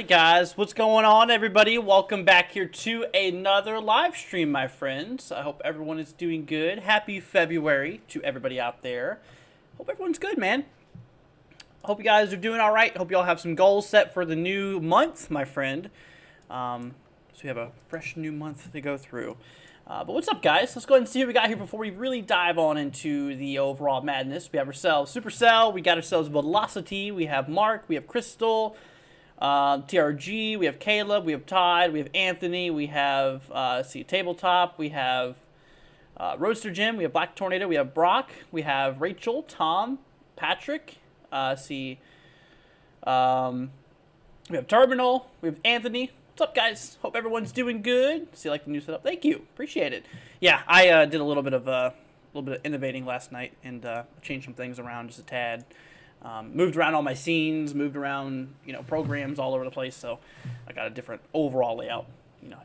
Guys, what's going on, everybody? Welcome back here to another live stream, my friends. I hope everyone is doing good. Happy February to everybody out there. Hope everyone's good, man. Hope you guys are doing all right. Hope you all have some goals set for the new month, my friend. So we have a fresh new month to go through. But what's up, guys? Let's go ahead and see what we got here before we really dive on into the overall madness. We have ourselves Supercell. We got ourselves Velocity. We have Mark. We have Crystal. TRG, we have Caleb, we have Todd, we have Anthony, we have Tabletop, we have Roadster Jim, we have Black Tornado, we have Brock, we have Rachel, Tom, Patrick, we have Terminal, we have Anthony. What's up, guys? Hope everyone's doing good. See, like the new setup. Thank you, appreciate it. Yeah, I did a little bit of innovating last night and changed some things around just a tad. Moved around all my scenes, moved around, programs all over the place, so I got a different overall layout.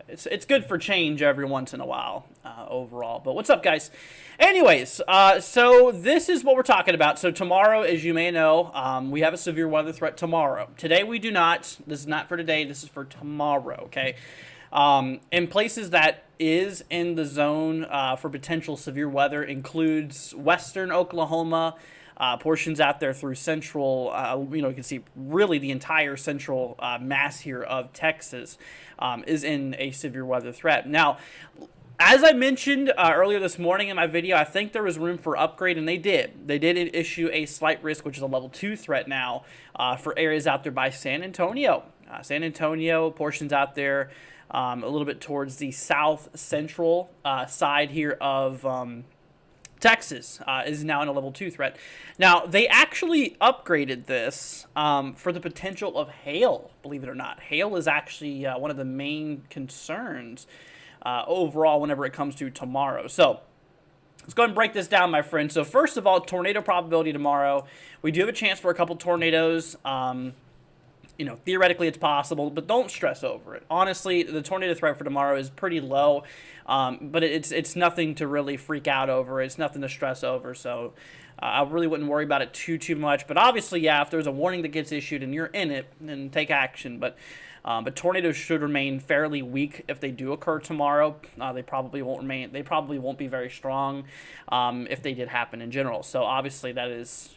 It's good for change every once in a while, overall. But what's up, guys? Anyways, so this is what we're talking about. So tomorrow, as you may know, we have a severe weather threat tomorrow. Today we do not. This is not for today. This is for tomorrow, okay? In places that is in the zone for potential severe weather includes western Oklahoma, portions out there through central, you can see really the entire central mass here of Texas is in a severe weather threat. Now, as I mentioned earlier this morning in my video, I think there was room for upgrade, and they did. They did issue a slight risk, which is a level 2 threat now for areas out there by San Antonio. San Antonio, portions out there a little bit towards the south central side here of Texas is now in a level 2 threat. Now, they actually upgraded this for the potential of hail, believe it or not. Hail is actually one of the main concerns overall whenever it comes to tomorrow. So, let's go ahead and break this down, my friend. So, first of all, tornado probability tomorrow. We do have a chance for a couple tornadoes. Theoretically it's possible, but don't stress over it. Honestly, the tornado threat for tomorrow is pretty low, but it's nothing to really freak out over. It's nothing to stress over, so I really wouldn't worry about it too much. But obviously, yeah, if there's a warning that gets issued and you're in it, then take action. But tornadoes should remain fairly weak if they do occur tomorrow. They probably won't remain. They probably won't be very strong if they did happen in general. So obviously that's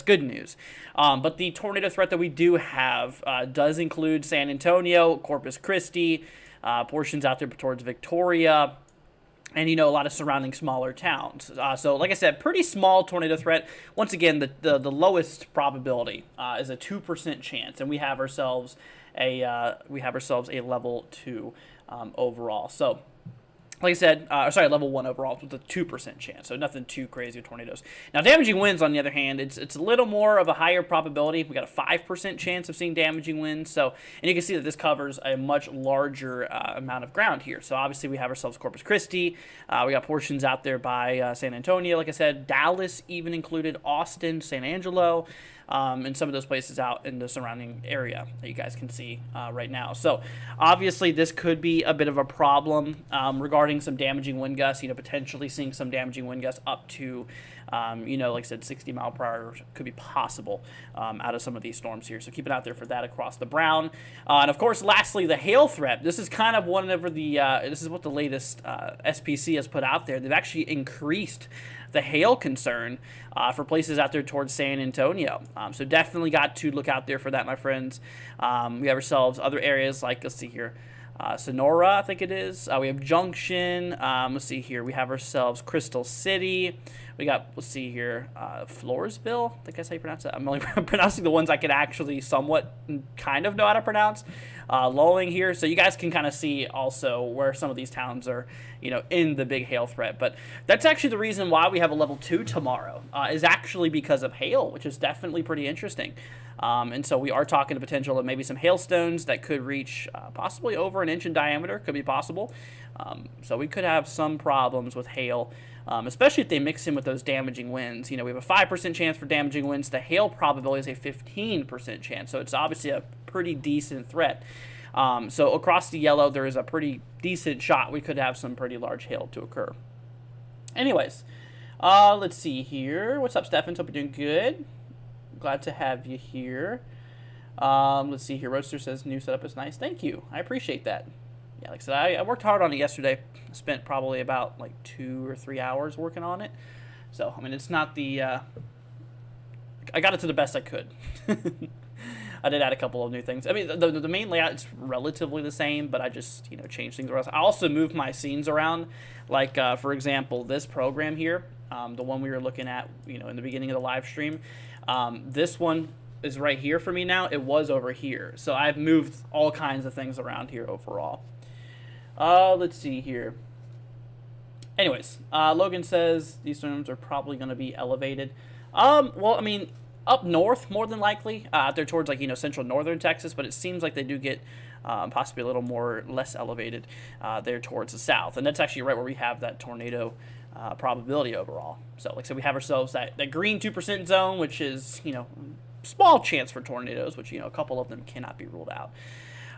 good news. But the tornado threat that we do have does include San Antonio, Corpus Christi, portions out there towards Victoria, and, a lot of surrounding smaller towns. So, like I said, pretty small tornado threat. Once again, the lowest probability is a 2% chance, and we have ourselves a level 2 overall. So, like I said, sorry, level 1 overall with a 2% chance, so nothing too crazy with tornadoes. Now, damaging winds, on the other hand, it's a little more of a higher probability. We got a 5% chance of seeing damaging winds, so, and you can see that this covers a much larger amount of ground here. So obviously we have ourselves Corpus Christi, we got portions out there by San Antonio, like I said, Dallas even included, Austin, San Angelo, and some of those places out in the surrounding area that you guys can see right now. So obviously this could be a bit of a problem regarding some damaging wind gusts, potentially seeing some damaging wind gusts up to, like I said, 60 mile per hour could be possible out of some of these storms here. So keep it out there for that across the Brown. And of course, lastly, the hail threat. This is kind of this is what the latest SPC has put out there. They've actually increased the hail concern for places out there towards San Antonio. So definitely got to look out there for that, my friends. We have ourselves other areas like, let's see here, Sonora, I think it is. We have Junction. Let's see here. We have ourselves Crystal City. We got, let's see here, Floresville. I think that's how you pronounce it. I'm only pronouncing the ones I can actually somewhat kind of know how to pronounce. Lowing here. So you guys can kind of see also where some of these towns are, in the big hail threat. But that's actually the reason why we have a level 2 tomorrow, is actually because of hail, which is definitely pretty interesting. And so we are talking the potential of maybe some hailstones that could reach possibly over an inch in diameter, could be possible. So we could have some problems with hail, especially if they mix in with those damaging winds. We have a 5% chance for damaging winds. The hail probability is a 15% chance. So it's obviously a pretty decent threat. So across the yellow, there is a pretty decent shot we could have some pretty large hail to occur. Anyways, let's see here. What's up, Stefan? Hope you're doing good. Glad to have you here. Let's see here. Roadster says new setup is nice. Thank you. I appreciate that. Yeah, like I said, I worked hard on it yesterday. Spent probably about like 2 or 3 hours working on it. So, I mean, it's not the... I got it to the best I could. I did add a couple of new things. I mean, the main layout is relatively the same, but I just, changed things around. I also moved my scenes around. Like, for example, this program here, the one we were looking at, in the beginning of the live stream. This one is right here for me now. It was over here. So I've moved all kinds of things around here overall. Let's see here. Anyways, Logan says these storms are probably going to be elevated. Well, I mean, up north, more than likely, out there towards, like, central northern Texas, but it seems like they do get possibly a little less elevated there towards the south. And that's actually right where we have that tornado probability overall. So, like I said, we have ourselves that green 2% zone, which is, small chance for tornadoes, which, a couple of them cannot be ruled out.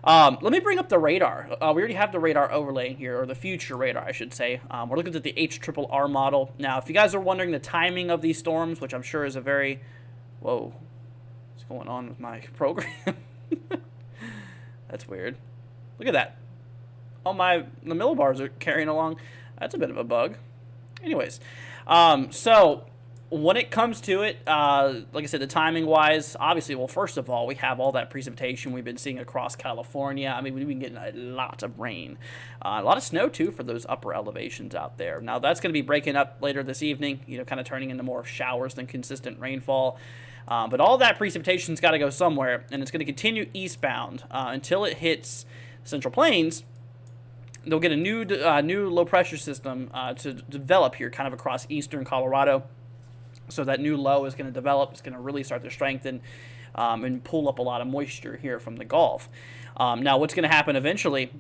Let me bring up the radar. We already have the radar overlay here, or the future radar, I should say. We're looking at the HRRR model. Now, if you guys are wondering the timing of these storms, which I'm sure is a very... Whoa. What's going on with my program? That's weird. Look at that. All the millibars are carrying along. That's a bit of a bug. Anyways, so when it comes to it, like I said, the timing-wise, obviously, well, first of all, we have all that precipitation we've been seeing across California. I mean, we've been getting a lot of rain. A lot of snow, too, for those upper elevations out there. Now, that's going to be breaking up later this evening, kind of turning into more showers than consistent rainfall. But all that precipitation's got to go somewhere, and it's going to continue eastbound until it hits Central Plains. They'll get a new low-pressure system to develop here kind of across eastern Colorado. So that new low is going to develop. It's going to really start to strengthen and pull up a lot of moisture here from the Gulf. Now, what's going to happen eventually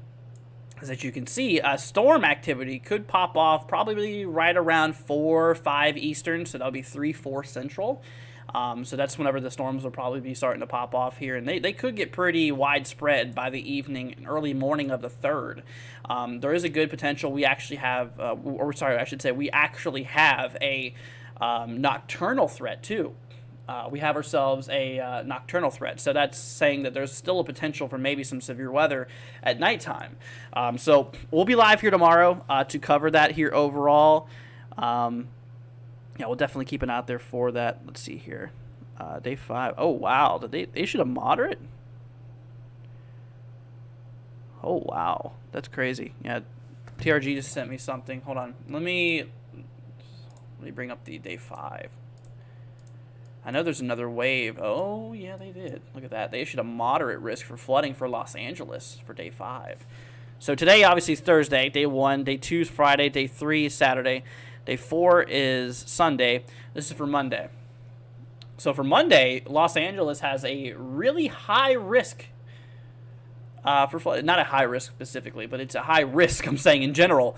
is that you can see storm activity could pop off probably right around 4 or 5 Eastern, so that'll be 3, 4 Central. So that's whenever the storms will probably be starting to pop off here. And they could get pretty widespread by the evening and early morning of the 3rd. There is a good potential. We actually have, we actually have a nocturnal threat too. We have ourselves a nocturnal threat. So that's saying that there's still a potential for maybe some severe weather at nighttime. So we'll be live here tomorrow to cover that here overall. Yeah, we'll definitely keep an eye out there for that. Let's see here. Day 5. Oh, wow. Did they issued a moderate? Oh, wow. That's crazy. Yeah, TRG just sent me something. Hold on. Let me bring up the day 5. I know there's another wave. Oh, yeah, they did. Look at that. They issued a moderate risk for flooding for Los Angeles for day 5. So today, obviously, is Thursday, day 1. Day 2 is Friday. Day 3 is Saturday. Day 4 is Sunday. This is for Monday. So for Monday, Los Angeles has a really high risk for flood. Not a high risk specifically, but it's a high risk, I'm saying, in general,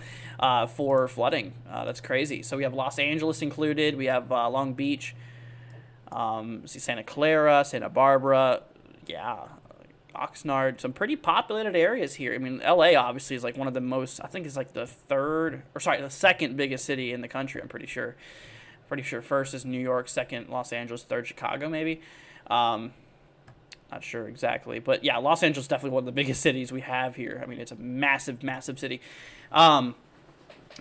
for flooding. That's crazy. So we have Los Angeles included. We have Long Beach, see Santa Clara, Santa Barbara. Yeah. Oxnard, some pretty populated areas here. I mean, LA obviously is like one of the most, I think it's like the second biggest city in the country, I'm pretty sure. Pretty sure first is New York, second Los Angeles, third Chicago maybe. Not sure exactly. But yeah, Los Angeles is definitely one of the biggest cities we have here. I mean, it's a massive, massive city. But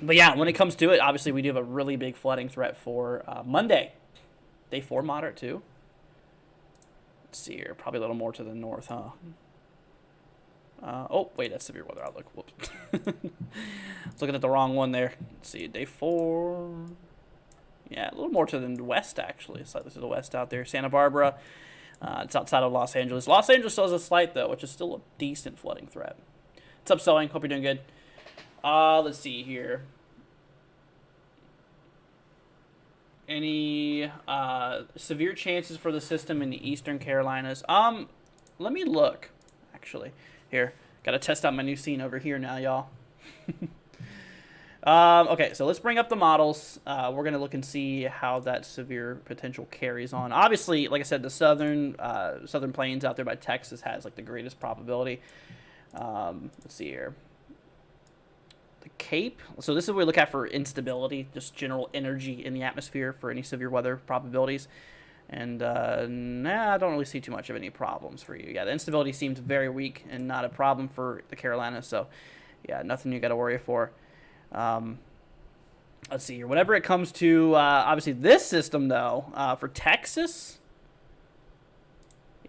yeah, when it comes to it, obviously we do have a really big flooding threat for Monday. Day 4 moderate too. Let's see here. Probably a little more to the north, huh? Oh, wait, that's severe weather outlook. Whoops. I was looking at the wrong one there. Let's see, day 4. Yeah, a little more to the west, actually. Slightly to the west out there. Santa Barbara. It's outside of Los Angeles. Los Angeles still has a slight, though, which is still a decent flooding threat. What's up, Sewing? Hope you're doing good. Let's see here. Any severe chances for the system in the Eastern Carolinas? Let me look, actually. Here, got to test out my new scene over here now, y'all. Okay, so let's bring up the models. We're going to look and see how that severe potential carries on. Obviously, like I said, the southern plains out there by Texas has like the greatest probability. Let's see here. The Cape. So this is what we look at for instability, just general energy in the atmosphere for any severe weather probabilities. And I don't really see too much of any problems for you. Yeah, the instability seems very weak and not a problem for the Carolinas. So yeah, nothing you got to worry for. Let's see here. Whenever it comes to obviously this system though, for Texas.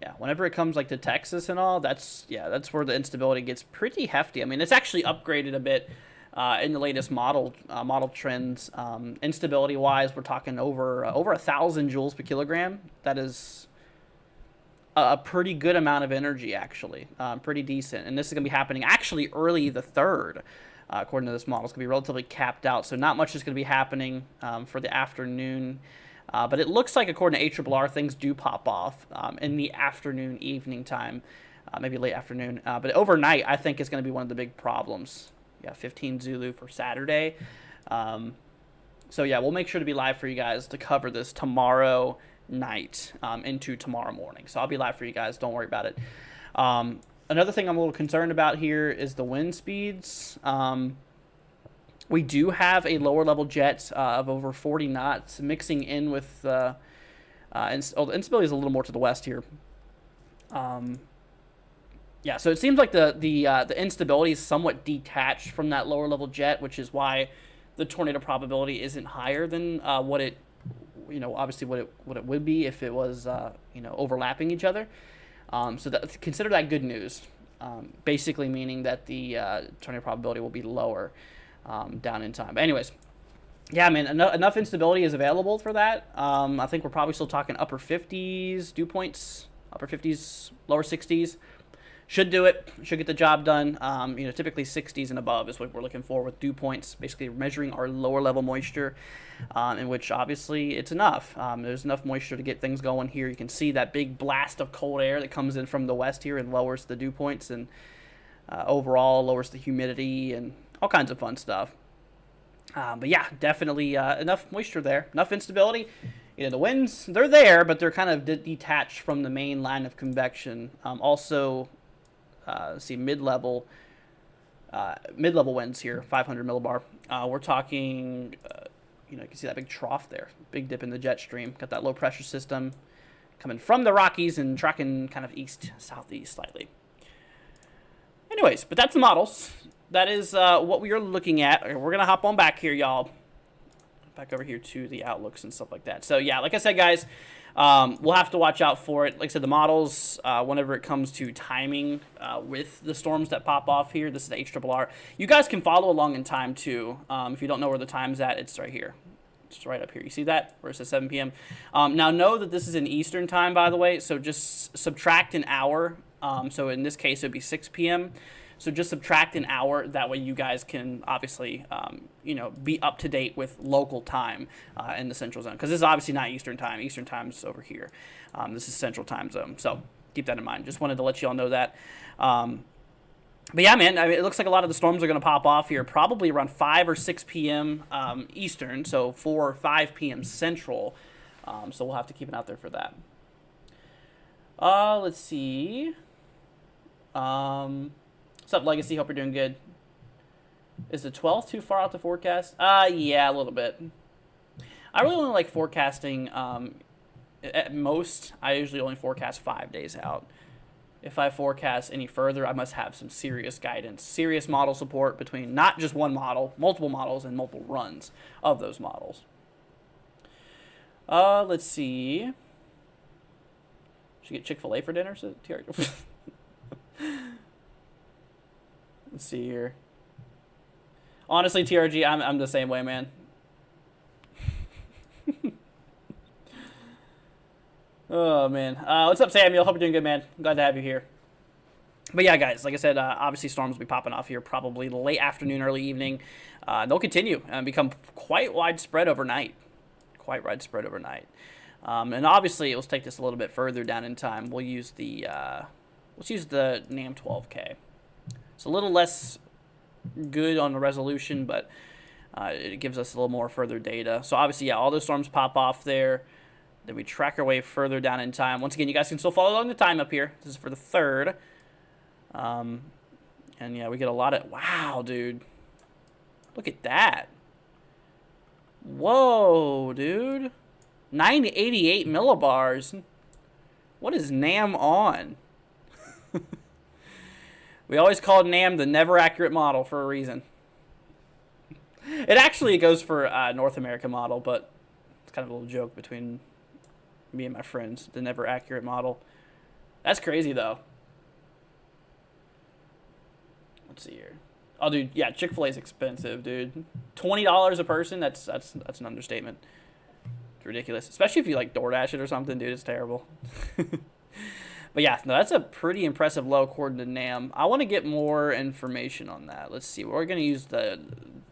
Yeah, whenever it comes like to Texas and all, that's where the instability gets pretty hefty. I mean, it's actually upgraded a bit in the latest model trends. Instability wise, we're talking over 1,000 joules per kilogram. That is a pretty good amount of energy, actually. Pretty decent. And this is going to be happening actually early the 3rd. According to this model, it's going to be relatively capped out. So not much is going to be happening for the afternoon. But it looks like, according to ARRR, things do pop off in the afternoon, evening time, maybe late afternoon. But overnight, I think is going to be one of the big problems. Yeah, 15 Zulu for Saturday. So yeah, we'll make sure to be live for you guys to cover this tomorrow night into tomorrow morning. So I'll be live for you guys. Don't worry about it. Another thing I'm a little concerned about here is the wind speeds. We do have a lower level jet of over 40 knots mixing in with the instability is a little more to the west here. Yeah, so it seems like the instability is somewhat detached from that lower level jet, which is why the tornado probability isn't higher than what it, obviously what it would be if it was, overlapping each other. So consider that good news. Basically meaning that the tornado probability will be lower down in time. But anyways, yeah, man, enough instability is available for that. I think we're probably still talking upper 50s dew points, upper 50s, lower 60s. Should do it. Should get the job done. Typically 60s and above is what we're looking for with dew points, basically measuring our lower level moisture, in which obviously it's enough. There's enough moisture to get things going here. You can see that big blast of cold air that comes in from the west here and lowers the dew points and overall lowers the humidity and all kinds of fun stuff. But yeah, definitely enough moisture there, enough instability. The winds, they're there, but they're kind of detached from the main line of convection. Also, see mid-level winds here, 500 millibar. We're talking, you can see that big trough there, big dip in the jet stream. Got that low pressure system coming from the Rockies and tracking kind of east-southeast slightly. Anyways, but that's the models. That is what we are looking at. We're going to hop on back here, y'all. Back over here to the outlooks and stuff like that. So, yeah, like I said, guys, we'll have to watch out for it. Like I said, the models, whenever it comes to timing with the storms that pop off here, this is the ARRR. You guys can follow along in time, too. If you don't know where the time's at, it's right here. It's right up here. You see that? Where it says 7 p.m.? Now, know that this is in Eastern time, by the way, so just subtract an hour. So, in this case, it would be 6 p.m., So just subtract an hour. That way you guys can obviously, be up to date with local time in the Central Zone. Because this is obviously not Eastern Time. Eastern Time's over here. This is Central Time Zone. So keep that in mind. Just wanted to let you all know that. But yeah, man, I mean, it looks like a lot of the storms are going to pop off here probably around 5 or 6 p.m. Eastern, so 4 or 5 p.m. Central. So we'll have to keep an eye out there for that. Let's see. What's up, Legacy? Hope you're doing good. Is the 12th too far out to forecast? Yeah, a little bit. I really only like forecasting, at most, I usually only forecast 5 days out. If I forecast any further, I must have some serious guidance, serious model support between not just one model, multiple models, and multiple runs of those models. Let's see. Should get Chick-fil-A for dinner? Let's see here. Honestly, TRG, I'm the same way, man. Oh, man. What's up, Samuel? Hope you're doing good, man. Glad to have you here. But yeah, guys, like I said, obviously storms will be popping off here probably late afternoon, early evening. They'll continue and become quite widespread overnight. And obviously, let's take this a little bit further down in time. We'll use the NAM 12K. It's a little less good on the resolution, but it gives us a little more further data. So obviously, yeah, all those storms pop off there. Then we track our way further down in time. Once again, you guys can still follow along the time up here. This is for the 3rd. And yeah, we get a lot of... Wow, dude. Look at that. Whoa, dude. 988 millibars. What is NAM on? We always called NAM the never accurate model for a reason. It actually goes for North America model, but it's kind of a little joke between me and my friends, the never accurate model. That's crazy, though. Let's see here. Oh, dude, yeah, Chick-fil-A is expensive, dude. $20 a person, that's an understatement. It's ridiculous. Especially if you, like, DoorDash it or something, dude, it's terrible. But yeah, no, that's a pretty impressive low according to NAM. I want to get more information on that. Let's see. We're going to use the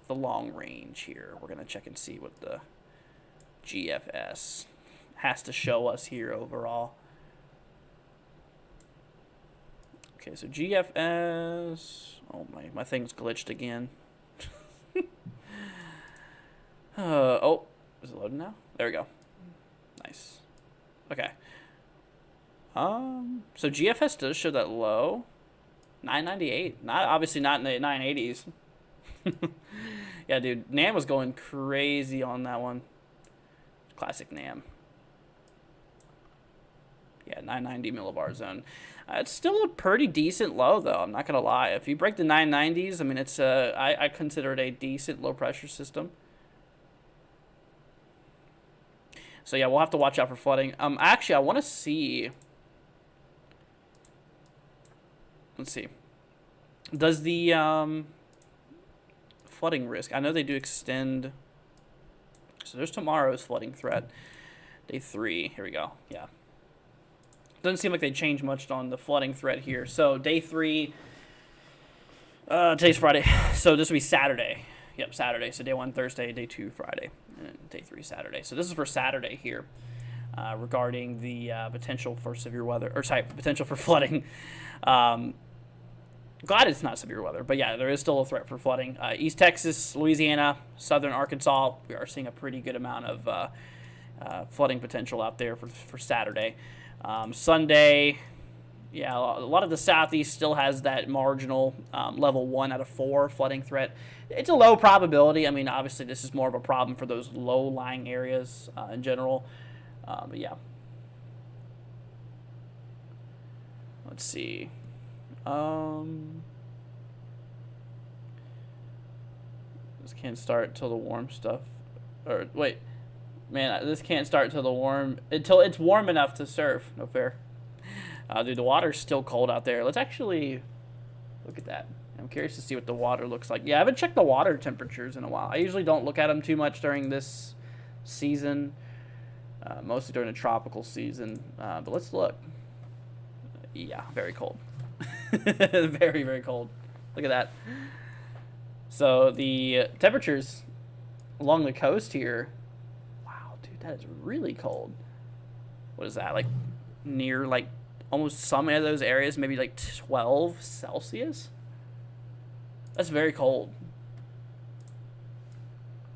long range here. We're going to check and see what the GFS has to show us here overall. Okay, so GFS. Oh, my thing's glitched again. Oh, is it loading now? There we go. Nice. Okay. So GFS does show that low. 998. Obviously not in the 980s. Yeah, dude. NAM was going crazy on that one. Classic NAM. Yeah, 990 millibar zone. It's still a pretty decent low, though. I'm not going to lie. If you break the 990s, I mean, it's I consider it a decent low-pressure system. So, yeah, we'll have to watch out for flooding. Actually, I want to see... Let's see. Does the flooding risk... I know they do extend... So, there's tomorrow's flooding threat. Day 3. Here we go. Yeah. Doesn't seem like they changed much on the flooding threat here. So, day 3... today's Friday. So, this will be Saturday. Yep, Saturday. So, day 1, Thursday. Day 2, Friday. And day 3, Saturday. So, this is for Saturday here. Regarding the potential for severe weather. Or, sorry, potential for flooding. Glad it's not severe weather, but yeah, there is still a threat for flooding. East Texas, Louisiana, southern Arkansas, we are seeing a pretty good amount of flooding potential out there for Saturday. Sunday, yeah, a lot of the Southeast still has that marginal level 1 out of 4 flooding threat. It's a low probability. I mean, obviously, this is more of a problem for those low-lying areas in general. But yeah. Let's see. This can't start till the warm stuff. Or wait, man, this can't start until it's warm enough to surf. No fair. Dude, the water's still cold out there. Let's actually look at that. I'm curious to see what the water looks like. Yeah, I haven't checked the water temperatures in a while. I usually don't look at them too much during this season, mostly during the tropical season. But let's look. Yeah, very cold. Very, very cold. Look at that. So the temperatures along the coast here, wow, dude, that is really cold. What is that, like near like almost some of those areas, maybe like 12 Celsius? That's very cold.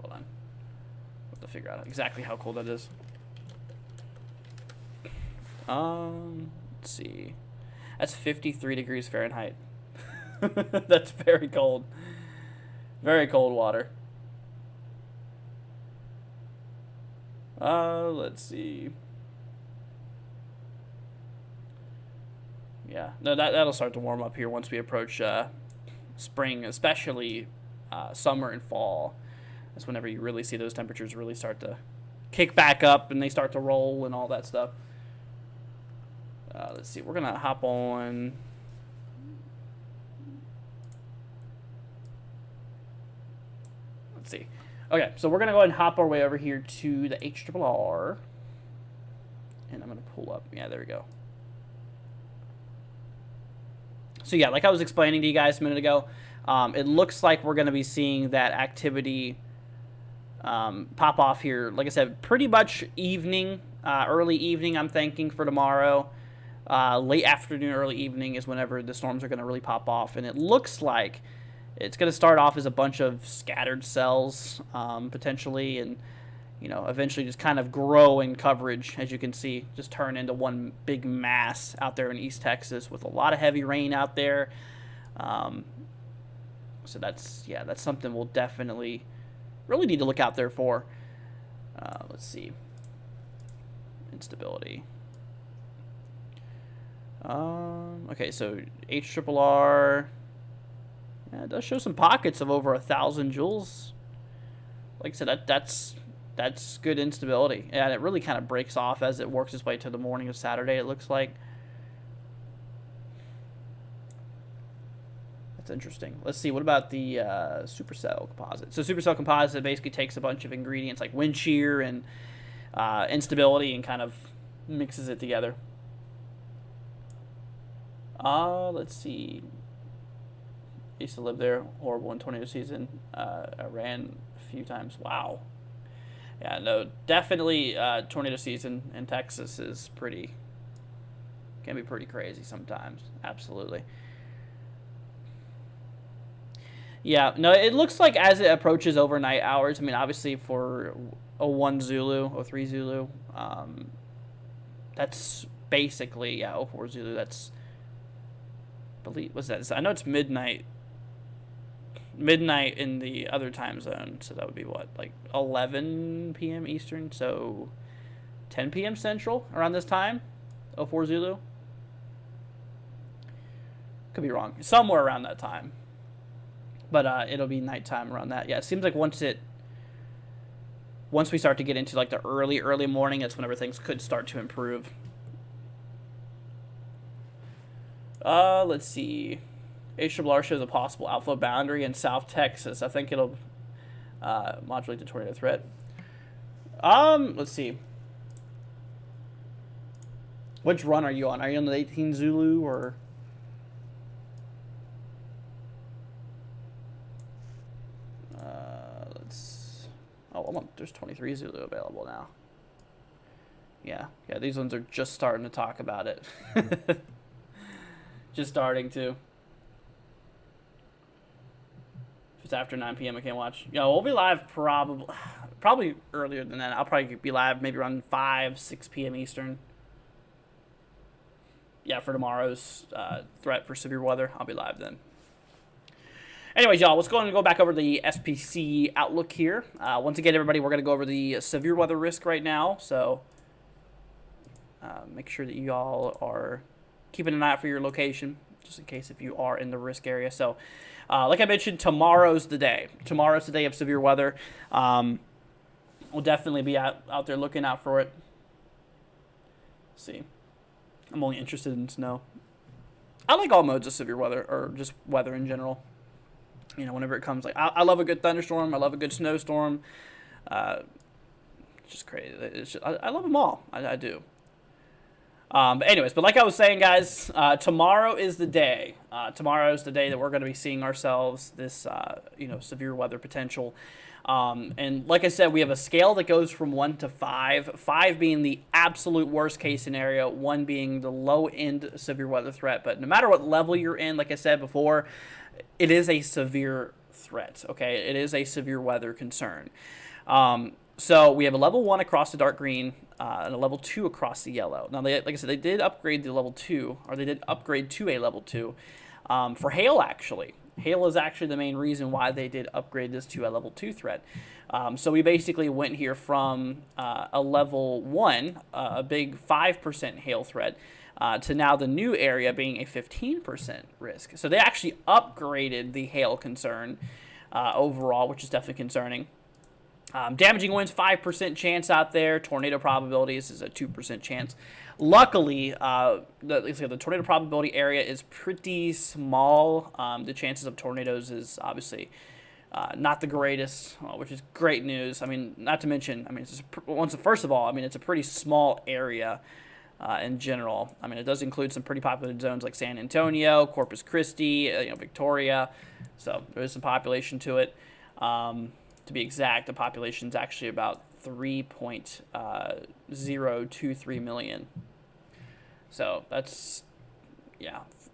Hold on. I have to figure out exactly how cold that is. Let's see. That's 53 degrees Fahrenheit. That's very cold. Very cold water. Let's see. Yeah, no, that'll start to warm up here once we approach spring, especially summer and fall. That's whenever you really see those temperatures really start to kick back up and they start to roll and all that stuff. Let's see, we're gonna hop on. Let's see. Okay, so we're gonna go ahead and hop our way over here to the HRRR, and I'm gonna pull up. Yeah, there we go. So yeah, like I was explaining to you guys a minute ago, it looks like we're gonna be seeing that activity pop off here. Like I said, pretty much evening, early evening. I'm thinking for tomorrow. Late afternoon, early evening is whenever the storms are going to really pop off. And it looks like it's going to start off as a bunch of scattered cells, potentially, and, you know, eventually just kind of grow in coverage, as you can see, just turn into one big mass out there in East Texas with a lot of heavy rain out there. So that's something we'll definitely really need to look out there for. Let's see. Instability. Okay, so HRRR, yeah, it does show some pockets of over 1,000 joules. Like I said, that's good instability. Yeah, and it really kind of breaks off as it works its way to the morning of Saturday, it looks like. That's interesting. Let's see, what about the supercell composite? So supercell composite basically takes a bunch of ingredients like wind shear and instability and kind of mixes it together. Let's see. I used to live there. Horrible in tornado season. I ran a few times. Wow. Yeah, no, definitely tornado season in Texas is can be pretty crazy sometimes. Absolutely. Yeah, no, it looks like as it approaches overnight hours, I mean, obviously for a 1 Zulu, or 3 Zulu, that's basically, yeah, 04 Zulu, that's, what's that? I know it's midnight in the other time zone, so that would be what, like 11 p.m. Eastern, so 10 p.m. Central around this time, 04 Zulu. Could be wrong, somewhere around that time, but it'll be nighttime around that. Yeah, it seems like once we start to get into like the early morning, that's whenever things could start to improve. Let's see. HRRR shows a possible outflow boundary in South Texas. I think it'll modulate the tornado threat. Let's see. Which run are you on? Are you on the 18 Zulu or? There's 23 Zulu available now. Yeah, these ones are just starting to talk about it. Just starting to. If it's after 9 p.m., I can't watch. Yeah, we'll be live probably earlier than that. I'll probably be live maybe around 6 p.m. Eastern. Yeah, for tomorrow's threat for severe weather, I'll be live then. Anyways, y'all, let's go back over the SPC outlook here. Once again, everybody, we're going to go over the severe weather risk right now. So make sure that you all are keeping an eye out for your location, just in case if you are in the risk area. So like I mentioned, tomorrow's the day. Tomorrow's the day of severe weather. We'll definitely be out there looking out for it. Let's see. I'm only interested in snow. I like all modes of severe weather, or just weather in general. You know, whenever it comes, like, I love a good thunderstorm. I love a good snowstorm. It's just crazy. I love them all. I do. But anyways, but like I was saying, guys, tomorrow is the day. Tomorrow is the day that we're going to be seeing ourselves this, severe weather potential. And like I said, we have a scale that goes from 1 to 5, 5 being the absolute worst case scenario, 1 being the low end severe weather threat. But no matter what level you're in, like I said before, it is a severe threat. Okay, it is a severe weather concern. So we have a level 1 across the dark green and a level 2 across the yellow. Now, like I said, they did upgrade the level 2, or they did upgrade to a level 2 for hail, actually. Hail is actually the main reason why they did upgrade this to a level 2 threat. So we basically went here from a level 1, a big 5% hail threat, to now the new area being a 15% risk. So they actually upgraded the hail concern overall, which is definitely concerning. Damaging winds, 5% chance out there. Tornado probabilities is a 2% chance. Luckily, the tornado probability area is pretty small. The chances of tornadoes is obviously not the greatest, which is great news. I mean, not to mention, I mean, first of all, I mean, it's a pretty small area in general. I mean, it does include some pretty populated zones like San Antonio, Corpus Christi, Victoria. So there is some population to it. To be exact, the population is actually about 3.023 million. So that's,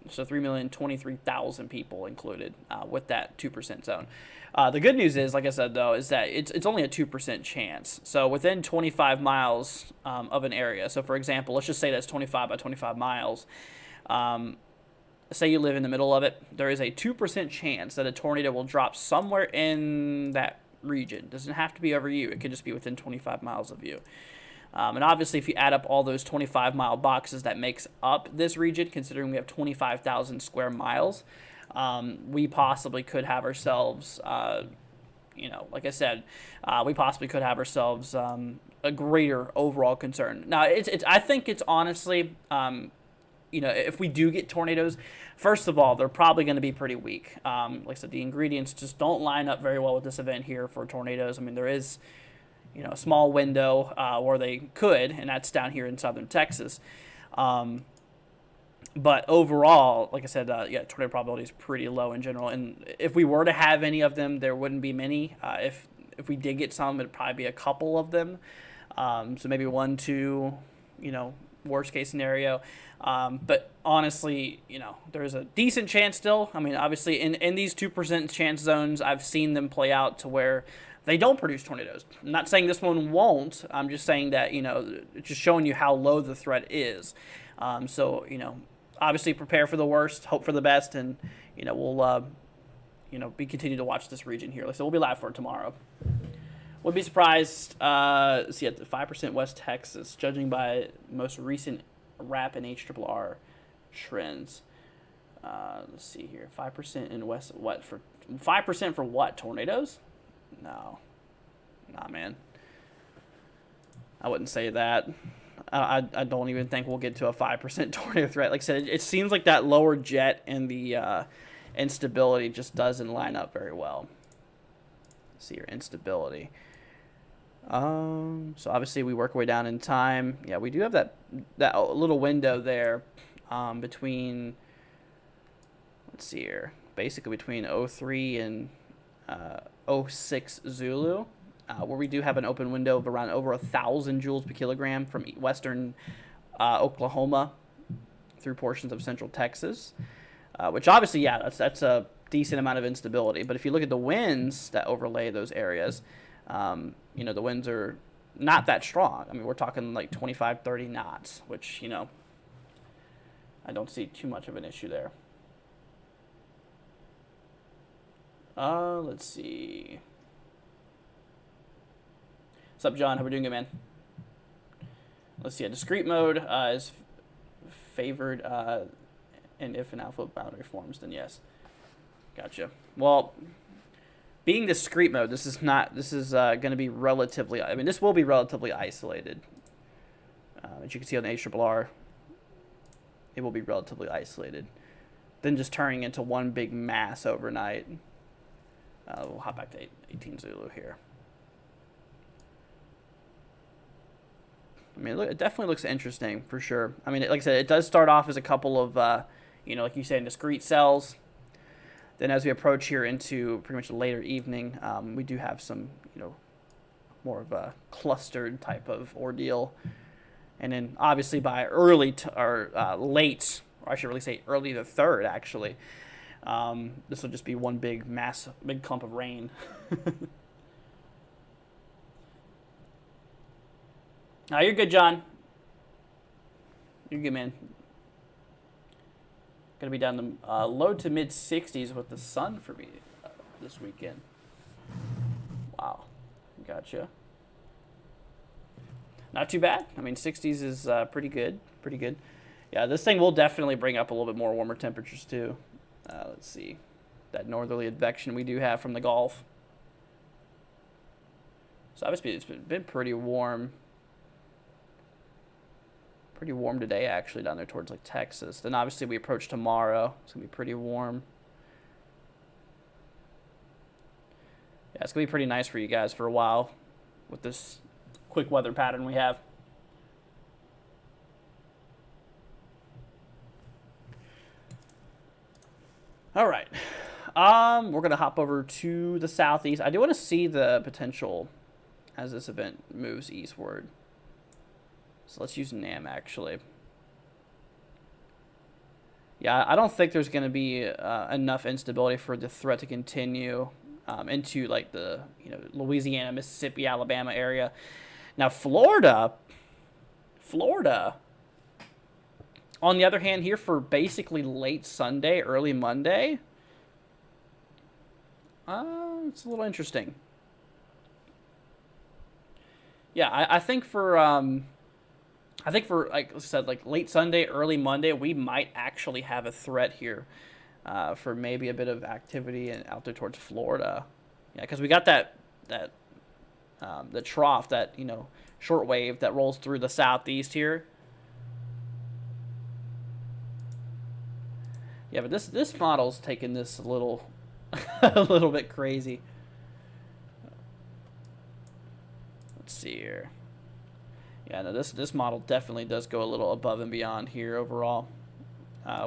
so 3,023,000 people included with that 2% zone. The good news is, like I said, though, is that it's only a 2% chance. So within 25 miles of an area, so for example, let's just say that's 25 by 25 miles. Say you live in the middle of it, there is a 2% chance that a tornado will drop somewhere in that region. It doesn't have to be over you. It could just be within 25 miles of you. And obviously, if you add up all those 25-mile boxes that makes up this region, considering we have 25,000 square miles, we possibly could have ourselves, like I said, we possibly could have ourselves a greater overall concern. Now, I think it's honestly, if we do get tornadoes, first of all, they're probably going to be pretty weak. Like I said, the ingredients just don't line up very well with this event here for tornadoes. I mean, there is, a small window where they could, and that's down here in southern Texas. But overall, like I said, tornado probability is pretty low in general. And if we were to have any of them, there wouldn't be many. If we did get some, it'd probably be a couple of them. So maybe 1, 2, worst case scenario. But honestly, there's a decent chance still. I mean, obviously, in these 2% chance zones, I've seen them play out to where they don't produce tornadoes. I'm not saying this one won't. I'm just saying that, just showing you how low the threat is. So, obviously prepare for the worst, hope for the best, and, we'll, be continue to watch this region here. So we'll be live for it tomorrow. Would be surprised, at 5% West Texas, judging by most recent RAP and HRRR trends. Let's see here. 5% in West, 5% for what? Tornadoes? No. Nah, man. I wouldn't say that. I don't even think we'll get to a 5% tornado threat. Like I said, it seems like that lower jet and the instability just doesn't line up very well. Let's see your instability. So obviously we work our way down in time. Yeah, we do have that little window there between, let's see here, basically between 03 and 06 Zulu, where we do have an open window of around over 1,000 joules per kilogram from western Oklahoma through portions of central Texas, which obviously, that's a decent amount of instability. But if you look at the winds that overlay those areas, the winds are not that strong. I mean, we're talking like 25, 30 knots, which, I don't see too much of an issue there. Let's see. What's up, John? How we doing, good man? Let's see. Discrete mode is favored, and if an alpha boundary forms, then yes. Gotcha. Well, being discrete mode, this is going to be relatively, this will be relatively isolated. As you can see on the HRRR, it will be relatively isolated. Then just turning into one big mass overnight. We'll hop back to 18 Zulu here. I mean, it definitely looks interesting for sure. I mean, like I said, it does start off as a couple of, like you said, discrete cells. Then as we approach here into pretty much the later evening, we do have some, more of a clustered type of ordeal. And then obviously by late, or I should really say early the 3rd, actually, this will just be one big clump of rain. You're good, John. You're good, man. Gonna be down to low to mid 60s with the sun for me this weekend. Wow, gotcha. Not too bad. I mean, 60s is pretty good. Pretty good. Yeah, this thing will definitely bring up a little bit more warmer temperatures too. Let's see, that northerly advection we do have from the Gulf. So obviously it's been pretty warm. Pretty warm today, actually, down there towards like Texas. Then obviously we approach tomorrow. It's gonna be pretty warm. Yeah, it's gonna be pretty nice for you guys for a while with this quick weather pattern we have. All right, we're gonna hop over to the southeast. I do want to see the potential as this event moves eastward. So let's use NAM, actually. Yeah, I don't think there's going to be enough instability for the threat to continue into like the Louisiana, Mississippi, Alabama area. Now Florida, on the other hand, here for basically late Sunday, early Monday, it's a little interesting. Yeah, I think for like I said, like late Sunday, early Monday, we might actually have a threat here for maybe a bit of activity out there towards Florida. Yeah, because we got the trough, that short wave that rolls through the southeast here. Yeah, but this model's taking this a little a little bit crazy. Let's see here. Yeah, no, this model definitely does go a little above and beyond here overall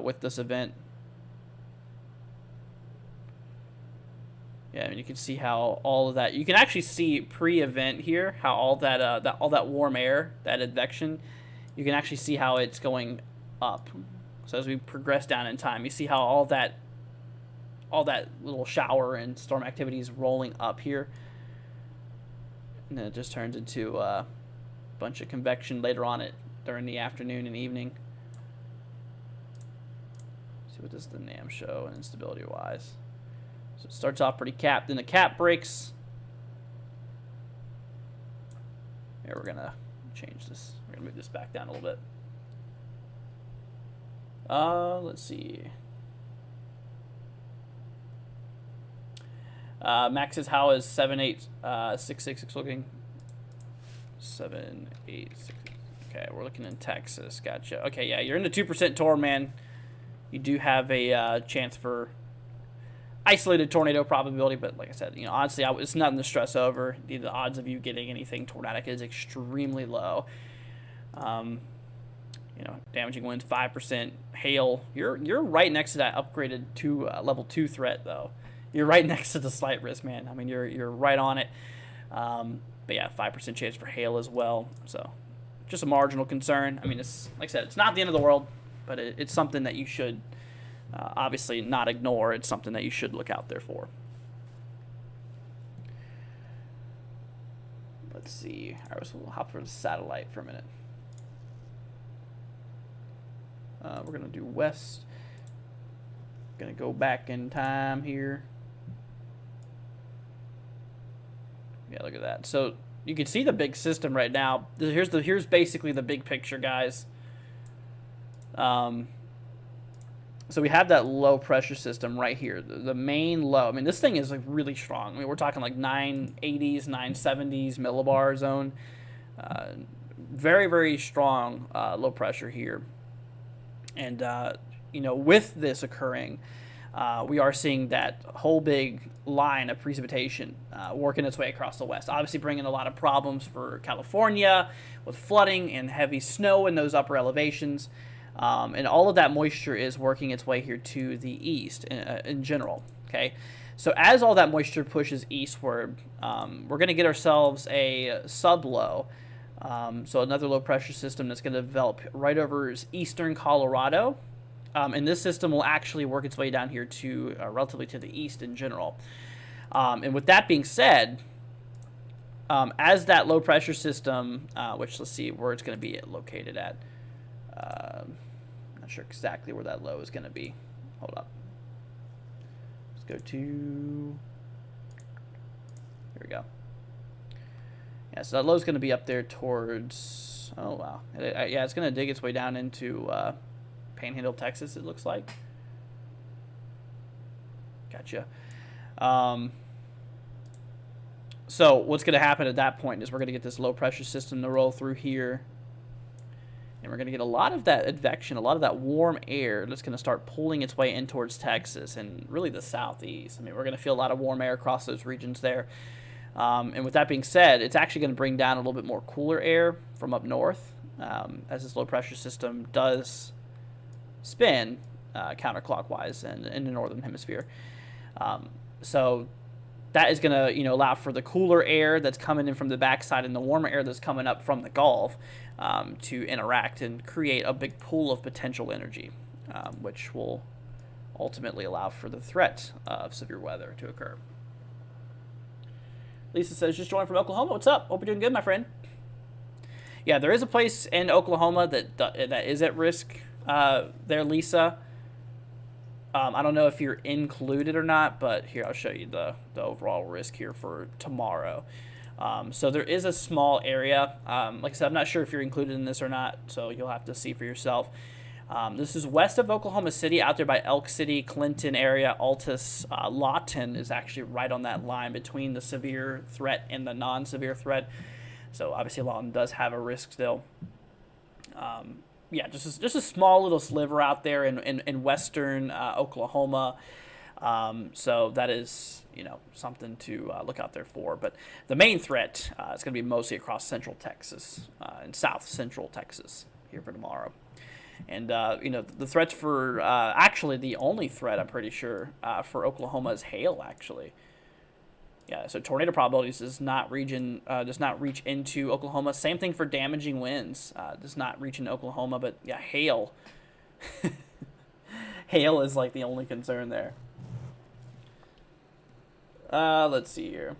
with this event. Yeah, I mean, you can see how all of that. You can actually see pre-event here how all that warm air, that advection, you can actually see how it's going up. So as we progress down in time, you see how all that little shower and storm activity is rolling up here, and then it just turns into bunch of convection later on during the afternoon and evening. Let's see what does the NAM show and instability wise. So it starts off pretty capped, then the cap breaks. Here we're gonna change this. We're gonna move this back down a little bit. Let's see. Max says, how is 78666 looking? 786. Okay, we're looking in Texas. Gotcha. Okay, yeah, you're in the 2% torr, man. You do have a chance for isolated tornado probability, but like I said, honestly, it's nothing to stress over. The odds of you getting anything tornadic is extremely low. Damaging winds 5%, hail. You're right next to that upgraded to level 2 threat, though. You're right next to the slight risk, man. I mean, you're right on it. But yeah, 5% chance for hail as well. So just a marginal concern. I mean, it's like I said, it's not the end of the world, but it's something that you should obviously not ignore. It's something that you should look out there for. Let's see. All right, so we'll hop for the satellite for a minute. We're going to do west. Going to go back in time here. Yeah, look at that. So you can see the big system right now. Here's basically the big picture, guys. So we have that low pressure system right here, the main low. I mean, this thing is like really strong. I mean, we're talking like 980s, 970s millibar zone. Very, very strong low pressure here. And with this occurring, we are seeing that whole big line of precipitation working its way across the west, obviously bringing a lot of problems for California with flooding and heavy snow in those upper elevations. And all of that moisture is working its way here to the east in general. Okay, so as all that moisture pushes eastward, we're going to get ourselves a sublow. So another low pressure system that's going to develop right over eastern Colorado. And this system will actually work its way down here to relatively to the east in general. And with that being said, as that low pressure system, which let's see where it's going to be located at. Not sure exactly where that low is going to be. Hold up. Let's go to. Here we go. Yeah, so that low is going to be up there towards. Oh wow. Yeah, it's going to dig its way down into Panhandle, Texas. It looks like. Gotcha. So what's going to happen at that point is we're going to get this low pressure system to roll through here. And we're going to get a lot of that advection, a lot of that warm air that's going to start pulling its way in towards Texas and really the southeast. I mean, we're going to feel a lot of warm air across those regions there. And with that being said, it's actually going to bring down a little bit more cooler air from up north as this low pressure system does spin counterclockwise in the northern hemisphere. So that is going to allow for the cooler air that's coming in from the backside and the warmer air that's coming up from the Gulf to interact and create a big pool of potential energy, which will ultimately allow for the threat of severe weather to occur. Lisa says, just joined from Oklahoma. What's up? Hope you're doing good, my friend. Yeah, there is a place in Oklahoma that is at risk there, Lisa. I don't know if you're included or not, but here, I'll show you the overall risk here for tomorrow. So there is a small area. Like I said, I'm not sure if you're included in this or not, so you'll have to see for yourself. This is west of Oklahoma City, out there by Elk City, Clinton area, Altus. Lawton is actually right on that line between the severe threat and the non-severe threat. So obviously Lawton does have a risk still. Yeah, just a small little sliver out there in western Oklahoma. So that is, something to look out there for. But the main threat is going to be mostly across central Texas and south central Texas here for tomorrow. And, the threats for, actually the only threat, I'm pretty sure, for Oklahoma is hail, actually. Yeah, so tornado probabilities does not reach into Oklahoma. Same thing for damaging winds. Does not reach into Oklahoma, but yeah, hail. Hail is like the only concern there. Let's see here.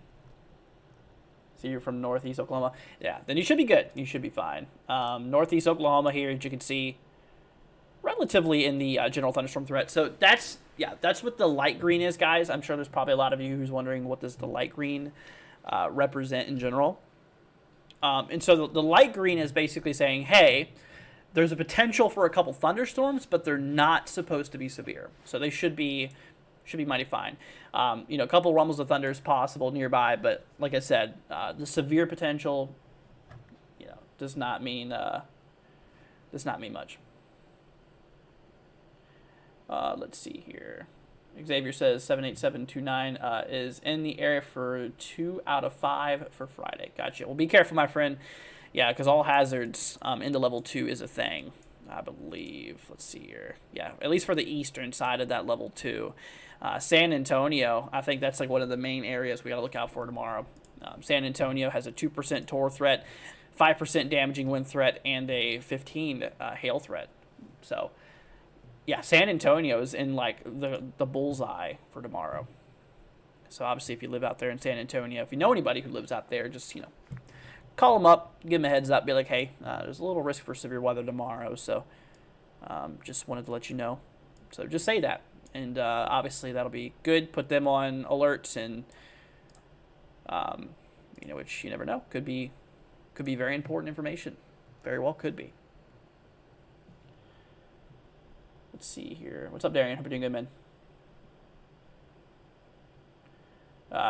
So you're from northeast Oklahoma. Yeah, then you should be good. You should be fine. Northeast Oklahoma here, as you can see, relatively in the general thunderstorm threat. So that's what the light green is, guys. I'm sure there's probably a lot of you who's wondering what does the light green represent in general. And so the light green is basically saying, hey, there's a potential for a couple thunderstorms, but they're not supposed to be severe. So they should be mighty fine. A couple rumbles of thunder is possible nearby, but like I said, the severe potential, does not mean much. Let's see here. Xavier says 78729 is in the area for 2 out of 5 for Friday. Gotcha. Well, be careful, my friend. Yeah, because all hazards into level 2 is a thing, I believe. Let's see here. Yeah, at least for the eastern side of that level 2. San Antonio, I think that's like one of the main areas we got to look out for tomorrow. San Antonio has a 2% TOR threat, 5% damaging wind threat, and a 15 hail threat. So, yeah, San Antonio is in like the bullseye for tomorrow. So obviously, if you live out there in San Antonio, if you know anybody who lives out there, just call them up, give them a heads up, be like, hey, there's a little risk for severe weather tomorrow. So just wanted to let you know. So just say that, and obviously that'll be good. Put them on alerts, and which you never know, could be very important information. Very well could be. Let's see here. What's up, Darian? Hope you're doing good, man.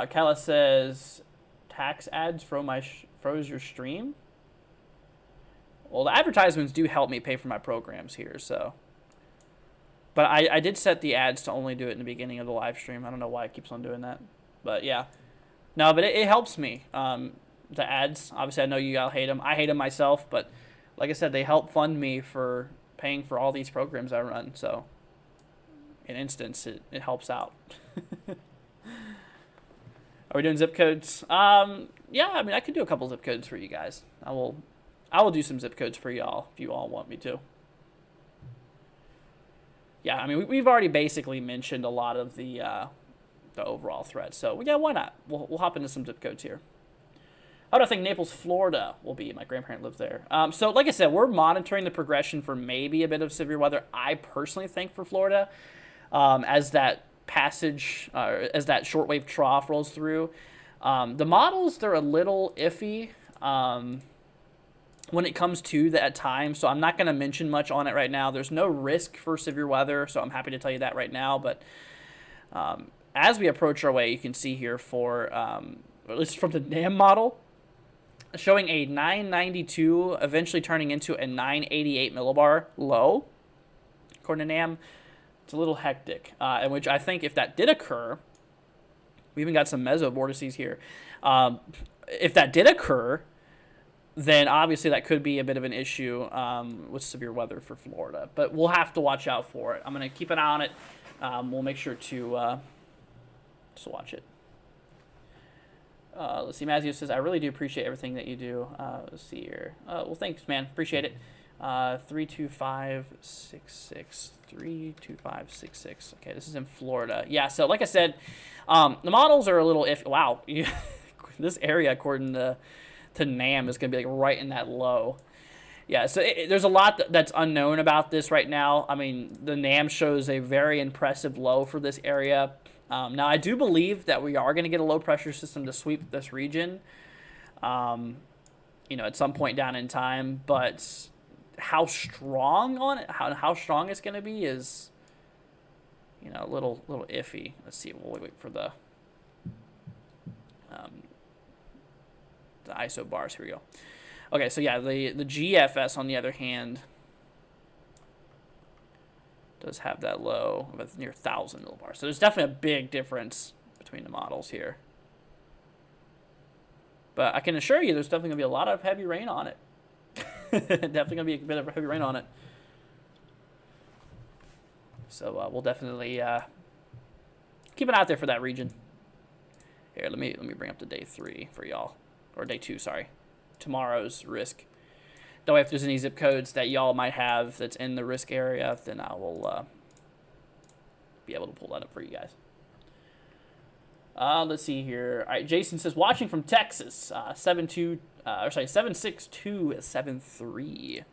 Kala says, tax ads froze your stream? Well, the advertisements do help me pay for my programs here, so But I did set the ads to only do it in the beginning of the live stream. I don't know why it keeps on doing that. But yeah. No, but it helps me. The ads, obviously I know you all hate them. I hate them myself, but like I said, they help fund me for paying for all these programs I run. So in instance, it helps out. Are we doing zip codes? Yeah, I mean, I could do a couple zip codes for you guys. I will do some zip codes for y'all if you all want me to. Yeah, I mean, we've already basically mentioned a lot of the overall threat. So, yeah, why not? We'll hop into some zip codes here. How do I think Naples, Florida will be? My grandparent lives there. So, like I said, we're monitoring the progression for maybe a bit of severe weather. I personally think for Florida, as that passage, as that shortwave trough rolls through. The models, they're a little iffy when it comes to that time, so I'm not going to mention much on it right now. There's no risk for severe weather, so I'm happy to tell you that right now. But as we approach our way, you can see here for, at least from the NAM model, showing a 992 eventually turning into a 988 millibar low, according to NAM. It's a little hectic, in which I think if that did occur, we even got some meso vortices here. If that did occur, then obviously that could be a bit of an issue with severe weather for Florida. But we'll have to watch out for it. I'm going to keep an eye on it. We'll make sure to just watch it. Let's see. Mazio says, I really do appreciate everything that you do. Let's see here. Well, thanks, man. Appreciate it. 32566. 32566. Okay, this is in Florida. Yeah, so like I said, the models are a little iffy. Wow. This area, according to NAM, is going to be like right in that low. Yeah, so there's a lot that's unknown about this right now. I mean, the NAM shows a very impressive low for this area. Now, I do believe that we are going to get a low-pressure system to sweep this region, at some point down in time. But how strong on it, how strong it's going to be is, a little iffy. Let's see. We'll wait for the ISO bars. Here we go. Okay, so yeah, the GFS on the other hand does have that low of near 1,000 millibars. So there's definitely a big difference between the models here. But I can assure you there's definitely going to be a lot of heavy rain on it. Definitely going to be a bit of heavy rain on it. So we'll definitely keep an eye out there for that region. Here, let me bring up the day 3 for y'all. Or day 2, sorry. Tomorrow's risk. That way, if there's any zip codes that y'all might have that's in the risk area, then I will be able to pull that up for you guys. Let's see here. All right, Jason says, watching from Texas, 76273.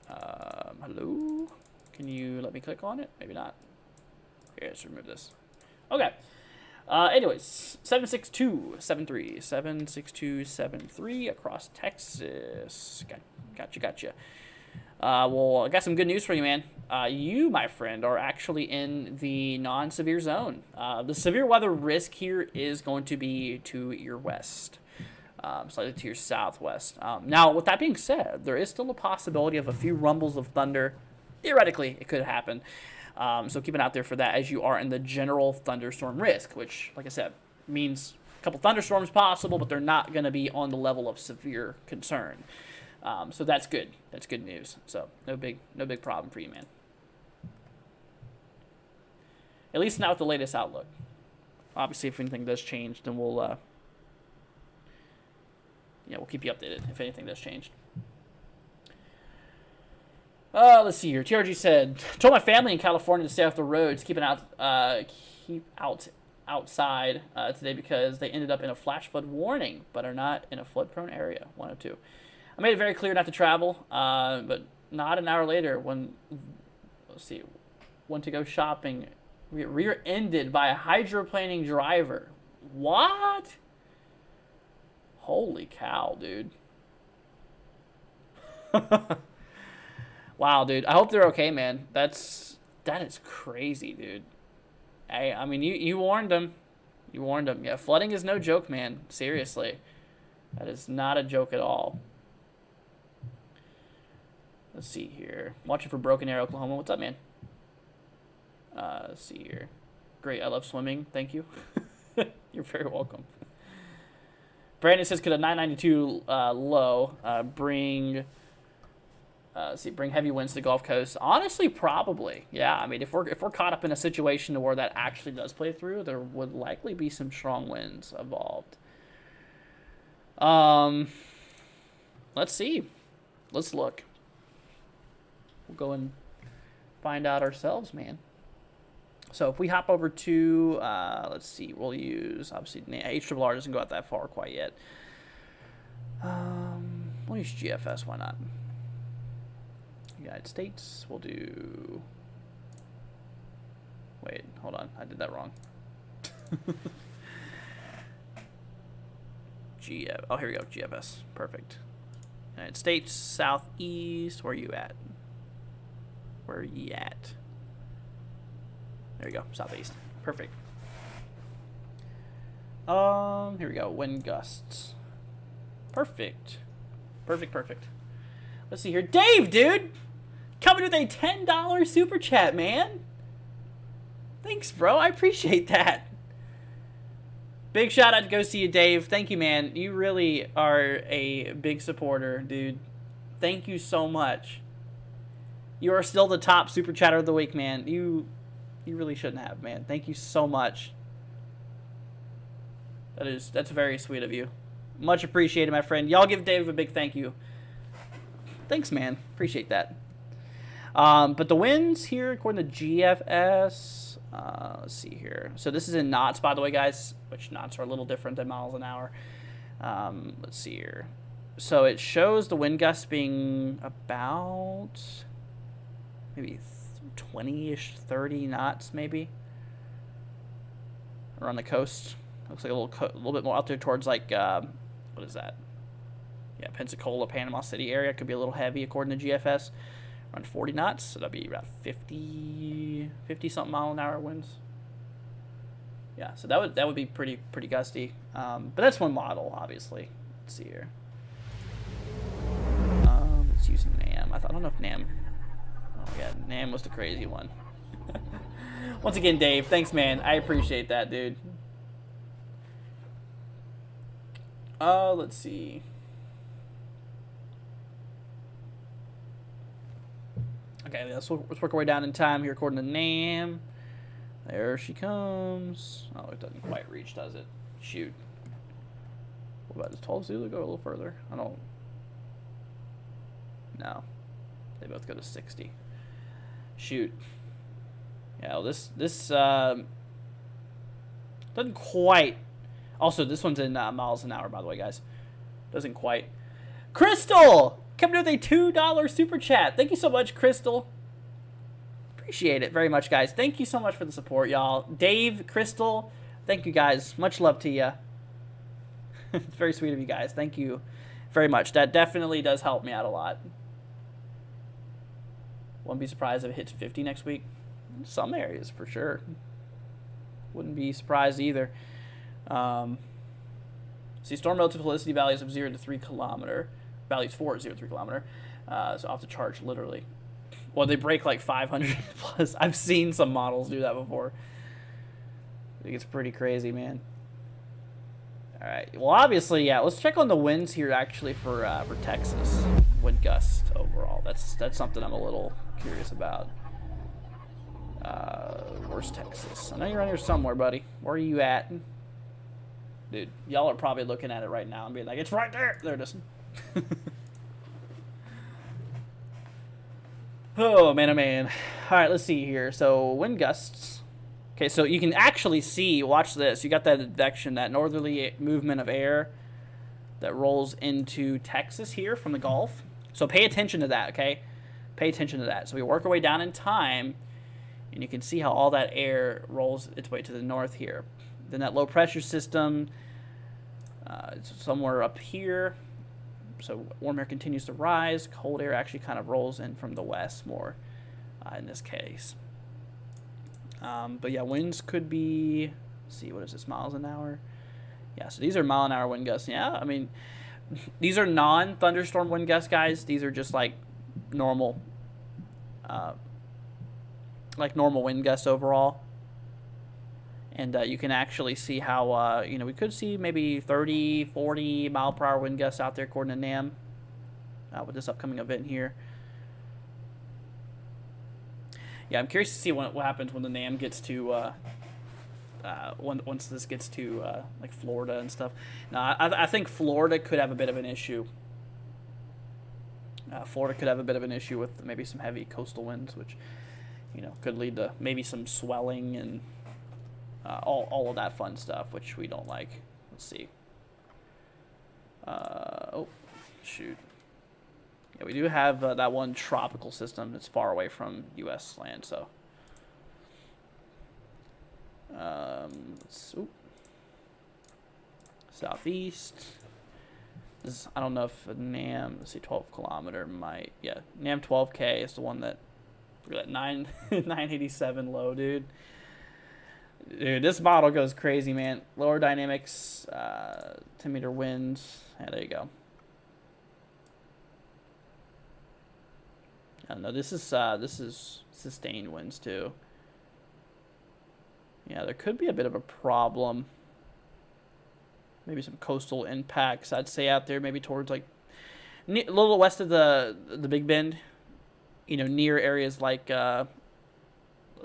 Hello? Can you let me click on it? Maybe not. Here, let's remove this. Okay. Anyways, 76273. 76273 across Texas. Gotcha. Well, I got some good news for you, man. You, my friend, are actually in the non-severe zone. The severe weather risk here is going to be to your west, slightly to your southwest. Now, with that being said, there is still a possibility of a few rumbles of thunder. Theoretically, it could happen. So keep an eye out there for that as you are in the general thunderstorm risk, which, like I said, means a couple thunderstorms possible, but they're not going to be on the level of severe concern. So that's good. That's good news. So no big problem for you, man. At least not with the latest outlook. Obviously, if anything does change, then we'll keep you updated if anything does change. Let's see here. TRG said, told my family in California to stay off the roads, keep outside today because they ended up in a flash flood warning, but are not in a flood-prone area. 102. I made it very clear not to travel, but not an hour later went to go shopping, rear-ended by a hydroplaning driver. What? Holy cow, dude. Wow, dude. I hope they're okay, man. That is crazy, dude. Hey, I mean, you warned them. You warned them. Yeah, flooding is no joke, man. Seriously. That is not a joke at all. Let's see here. Watching for Broken Arrow, Oklahoma. What's up, man? Let's see here. Great. I love swimming. Thank you. You're very welcome. Brandon says, could a 992 low bring heavy winds to the Gulf Coast? Honestly, probably. Yeah. I mean, if we're caught up in a situation where that actually does play through, there would likely be some strong winds involved. Let's see. Let's look. We'll go and find out ourselves, man. So if we hop over to, let's see, we'll use, obviously, HRRR doesn't go out that far quite yet. We'll use GFS, why not? United States, we'll do, wait, hold on, I did that wrong. Oh, here we go, GFS, perfect. United States, Southeast, where are you at? Where are you at? There we go, Southeast. Perfect. Here we go, wind gusts. Perfect. Perfect. Let's see here. Dave, dude! Coming with a $10 super chat, man. Thanks, bro. I appreciate that. Big shout out goes to you, Dave. Thank you, man. You really are a big supporter, dude. Thank you so much. You are still the top super chatter of the week, man. You really shouldn't have, man. Thank you so much. That's very sweet of you. Much appreciated, my friend. Y'all give Dave a big thank you. Thanks, man. Appreciate that. But the winds here, according to GFS, let's see here. So this is in knots, by the way, guys, which knots are a little different than miles an hour. Let's see here. So it shows the wind gusts being about maybe 20-ish, 30 knots, maybe, around the coast. Looks like a little bit more out there towards, like, what is that? Yeah, Pensacola, Panama City area. Could be a little heavy according to GFS. Around 40 knots, so that'd be about 50-something mile an hour winds. Yeah, so that would be pretty gusty. But that's one model, obviously. Let's see here. Let's use NAM. I don't know if NAM. Oh yeah, NAM was the crazy one. Once again, Dave, thanks, man. I appreciate that, dude. Let's see. Okay, let's work our way down in time here according to NAM. There she comes. Oh, it doesn't quite reach, does it? Shoot. What about, does 12 Zulu go a little further? I don't. No. They both go to 60. Shoot. Yeah, well, this doesn't quite. Also, this one's in miles an hour, by the way, guys. Doesn't quite. Crystal! Coming with a $2 super chat. Thank you so much, Crystal. Appreciate it very much, guys. Thank you so much for the support, y'all. Dave, Crystal, thank you, guys. Much love to you. It's very sweet of you guys. Thank you very much. That definitely does help me out a lot. Wouldn't be surprised if it hits 50 next week. Some areas, for sure. Wouldn't be surprised either. See, storm relative velocity values of 0 to 3 kilometer. Values for 0 to 3 kilometer. So off the charge, literally. Well, they break like 500 plus. I've seen some models do that before. I think it's pretty crazy, man. All right. Well, obviously, yeah. Let's check on the winds here, actually, for Texas. Wind gust overall. That's something I'm a little curious about. Where's Texas? I know you're on here somewhere, buddy. Where are you at? Dude, y'all are probably looking at it right now and being like, it's right there. There it is. Oh, man, oh, man. All right, let's see here. So, wind gusts. Okay, so you can actually see, watch this. You got that advection, that northerly movement of air that rolls into Texas here from the Gulf. So pay attention to that, okay? Pay attention to that. So we work our way down in time, and you can see how all that air rolls its way to the north here. Then that low pressure system, it's somewhere up here. So warm air continues to rise. Cold air actually kind of rolls in from the west more in this case. But yeah, winds could be, let's see, what is this, miles an hour? Yeah, so these are mile an hour wind gusts. Yeah, I mean, these are non-thunderstorm wind gusts, guys. These are just like normal, normal wind gusts overall. And you can actually see how, we could see maybe 30, 40 mile per hour wind gusts out there according to NAM with this upcoming event here. Yeah, I'm curious to see what happens when the NAM gets to, once this gets to, like, Florida and stuff. Now, I think Florida could have a bit of an issue. Florida could have a bit of an issue with maybe some heavy coastal winds, which, could lead to maybe some swelling and all of that fun stuff, which we don't like. Let's see. Oh, shoot. Yeah, we do have that one tropical system that's far away from U.S. land, so. Southeast. I don't know if NAM, let's see, 12 kilometer might, yeah, NAM 12K is the one that, look at that, 987 low, dude. Dude, this model goes crazy, man. Lower dynamics, 10 meter winds. Yeah, there you go. I don't know. This is sustained winds too. Yeah, there could be a bit of a problem. Maybe some coastal impacts, I'd say, out there. Maybe towards like a little west of the Big Bend. Near areas like let's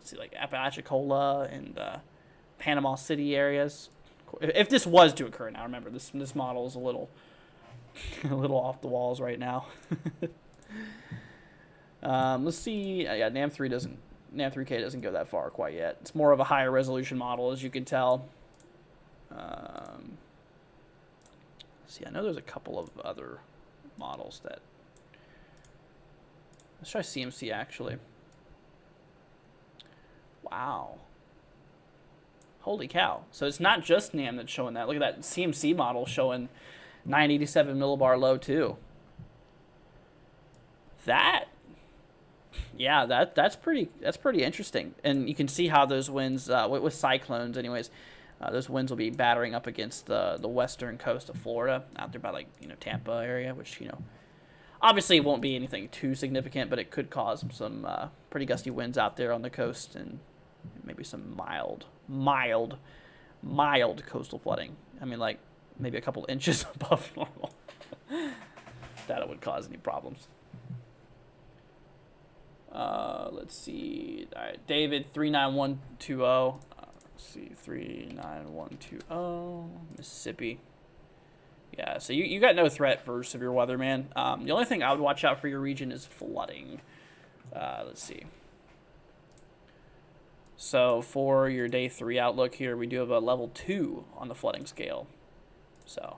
see, like Apalachicola and Panama City areas. If this was to occur now, remember this model is a little off the walls right now. Let's see. Yeah, NAM 3K doesn't go that far quite yet. It's more of a higher resolution model, as you can tell. See, I know there's a couple of other models that. Let's try CMC actually. Wow. Holy cow. So it's not just NAM that's showing that. Look at that CMC model showing 987 millibar low too. That's pretty interesting. And you can see how those winds with cyclones anyways, those winds will be battering up against the western coast of Florida out there by like, Tampa area, which, obviously it won't be anything too significant, but it could cause some pretty gusty winds out there on the coast and maybe some mild coastal flooding. I mean, like maybe a couple inches above normal. That it would cause any problems. Let's see. All right, David 39120. Let's see, 39120 Mississippi. Yeah, so you got no threat for severe weather, man. The only thing I would watch out for your region is flooding. Let's see. So for your day 3 outlook here, we do have a level 2 on the flooding scale. So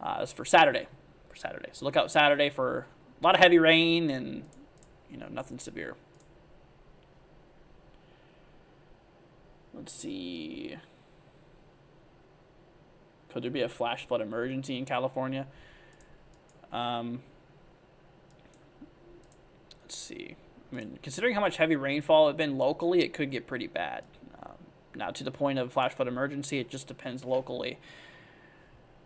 that's for Saturday. So look out Saturday for a lot of heavy rain and, nothing severe. Let's see. Could there be a flash flood emergency in California? Let's see. I mean, considering how much heavy rainfall it's been locally, it could get pretty bad. Now, to the point of flash flood emergency, it just depends locally.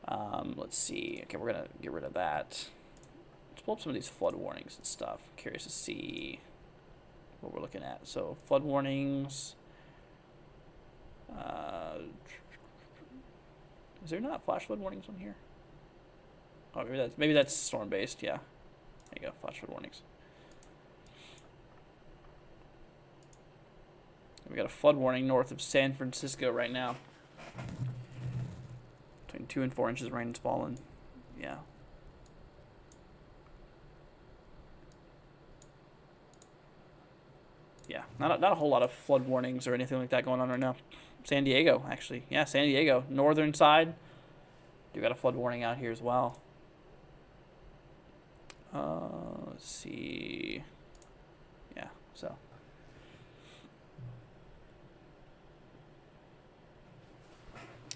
Let's see. Okay, we're going to get rid of that. Let's pull up some of these flood warnings and stuff. I'm curious to see what we're looking at. So, flood warnings. Is there not flash flood warnings on here? Oh, maybe that's storm based. Yeah, there you go. Flash flood warnings. We got a flood warning north of San Francisco right now. Between 2 and 4 inches of rain is falling. Yeah. Yeah, not a whole lot of flood warnings or anything like that going on right now. San Diego, actually. Yeah, San Diego. Northern side. You got a flood warning out here as well. Let's see. Yeah, so.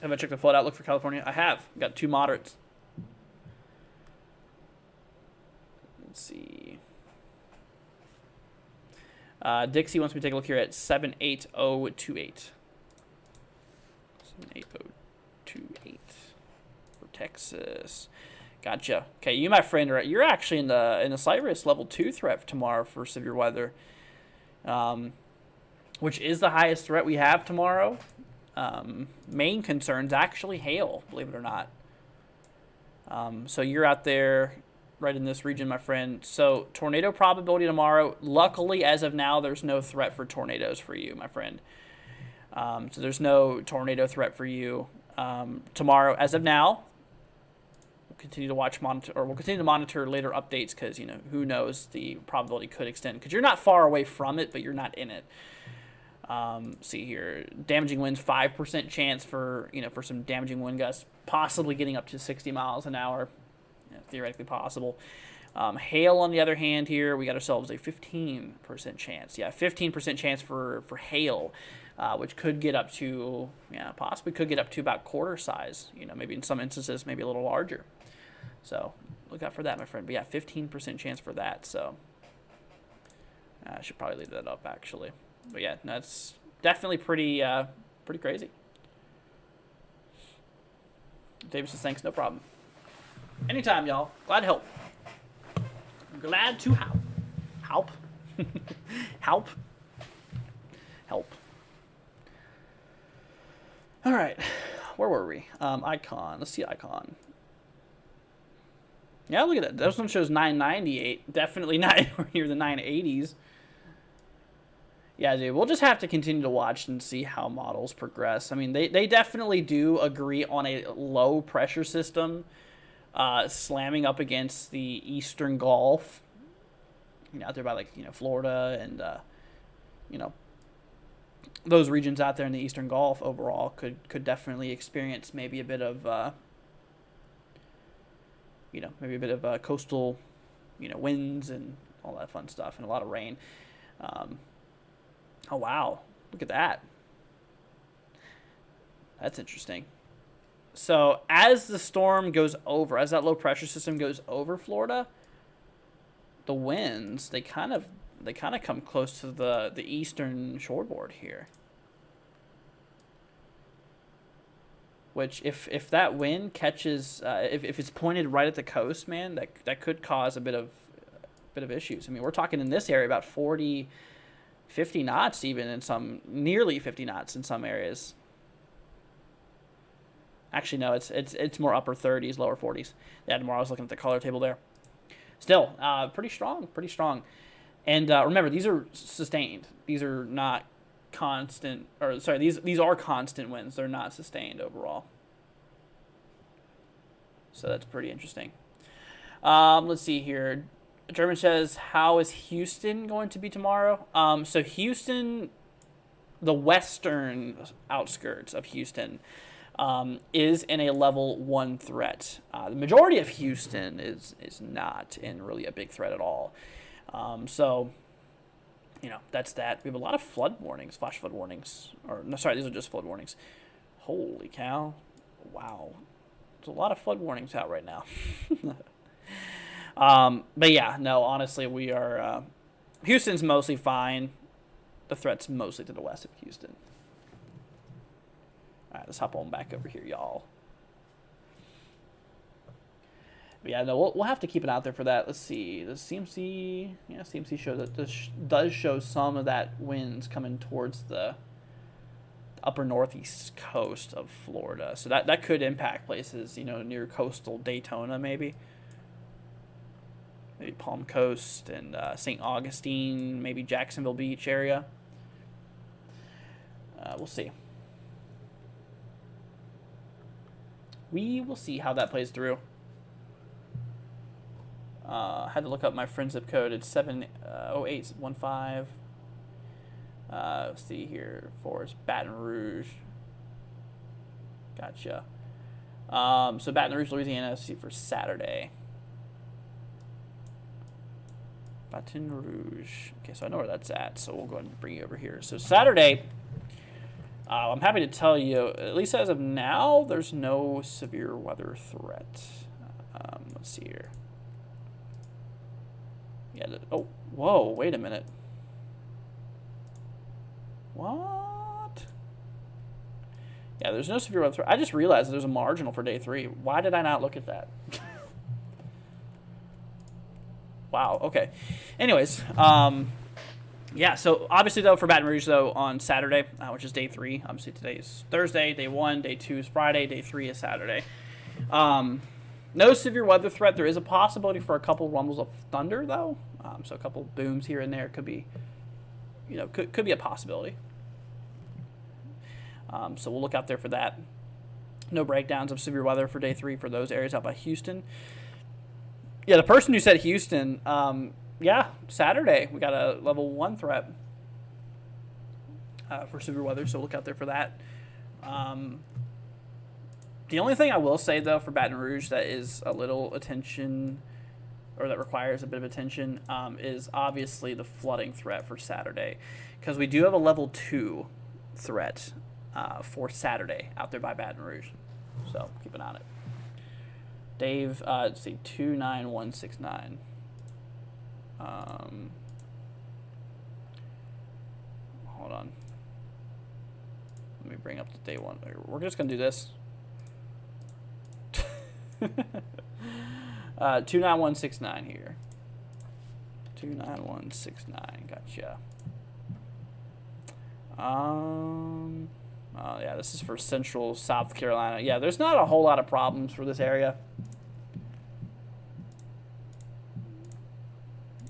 Have I checked the flood outlook for California? I have. Got 2 moderates. Let's see. Dixie wants me to take a look here at 78028. 78028 for Texas. Gotcha. Okay, you, my friend, you're actually in the slight risk level 2 threat tomorrow for severe weather, which is the highest threat we have tomorrow. Main concerns actually hail, believe it or not. So you're out there right in this region, my friend. So tornado probability tomorrow. Luckily, as of now, there's no threat for tornadoes for you, my friend. So there's no tornado threat for you tomorrow. As of now, we'll continue to monitor later updates because, you know, who knows, the probability could extend because you're not far away from it, but you're not in it. See here, damaging winds, 5% chance for, you know, for some damaging wind gusts, possibly getting up to 60 miles an hour, you know, theoretically possible. Hail, on the other hand, here we got ourselves a 15% chance. Yeah, 15% chance for hail, which could get up to, possibly could get up to about quarter size. You know, maybe in some instances, maybe a little larger. So look out for that, my friend. But yeah, 15% chance for that. So I should probably leave that up actually. But yeah, that's definitely pretty crazy. Davis says thanks, no problem. Anytime, y'all. Glad to help. Glad to help. Help. Help. Help. All right. Where were we? Icon. Let's see icon. Yeah, look at that. This one shows 998. Definitely not near the 980s. Yeah, dude, we'll just have to continue to watch and see how models progress. I mean, they definitely do agree on a low pressure system slamming up against the Eastern Gulf, you know, out there by, like, you know, Florida and, you know, those regions out there in the Eastern Gulf overall could definitely experience maybe a bit of, you know, maybe a bit of coastal, you know, winds and all that fun stuff and a lot of rain. Oh, wow. Look at that. That's interesting. So as the storm goes over, as that low pressure system goes over Florida, the winds, they kind of come close to the eastern shoreboard here. Which if that wind catches, if it's pointed right at the coast, man, that could cause a bit of issues. I mean, we're talking in this area about 40, 50 knots even in some, nearly 50 knots in some areas. Actually, no, it's more upper 30s, lower 40s. Yeah, tomorrow I was looking at the color table there. Still, pretty strong. And remember, these are sustained. These are not constant, or sorry, these are constant winds. They're not sustained overall. So that's pretty interesting. Let's see here. German says, how is Houston going to be tomorrow? So Houston, the western outskirts of Houston, is in a level 1 threat. The majority of Houston is not in really a big threat at all. So, you know, that's that. We have a lot of flood warnings, flash flood warnings. Or, no, sorry, these are just flood warnings. Holy cow. Wow. There's a lot of flood warnings out right now. But yeah, no, honestly, we are, Houston's mostly fine. The threat's mostly to the west of Houston. All right, let's hop on back over here, y'all. But yeah, no, we'll have to keep it out there for that. Let's see. The CMC, yeah, CMC shows that this does show some of that winds coming towards the upper northeast coast of Florida. So that could impact places, you know, near coastal Daytona, maybe Palm Coast and St. Augustine, maybe Jacksonville Beach area. We'll see. We will see how that plays through. Had to look up my friend's zip code. It's 70815. Let's see here. Forest, Baton Rouge. Gotcha. So Baton Rouge, Louisiana. Let's see for Saturday. Baton Rouge. Okay, so I know where that's at. So we'll go ahead and bring you over here. So Saturday, I'm happy to tell you, at least as of now, there's no severe weather threat. Let's see here. Yeah. Oh, whoa! Wait a minute. What? Yeah, there's no severe weather threat. I just realized there's a marginal for day 3. Why did I not look at that? Wow. Okay. Anyways, yeah. So obviously though, for Baton Rouge though, on Saturday, which is day 3. Obviously today is Thursday. Day 1. Day 2 is Friday. Day 3 is Saturday. No severe weather threat. There is a possibility for a couple rumbles of thunder though. So a couple booms here and there could be, could be a possibility. So we'll look out there for that. No breakdowns of severe weather for day 3 for those areas out by Houston. Yeah, the person who said Houston, yeah, Saturday we got a level 1 threat for severe weather, so look out there for that. The only thing I will say though for Baton Rouge that is a little attention, or that requires a bit of attention, is obviously the flooding threat for Saturday, because we do have a level 2 threat for Saturday out there by Baton Rouge. So keep an eye on it. Dave, let's see, 29169. Hold on. Let me bring up the day 1. We're just gonna do this. 29169 here. 29169. Gotcha. Oh yeah, this is for central South Carolina. Yeah, there's not a whole lot of problems for this area.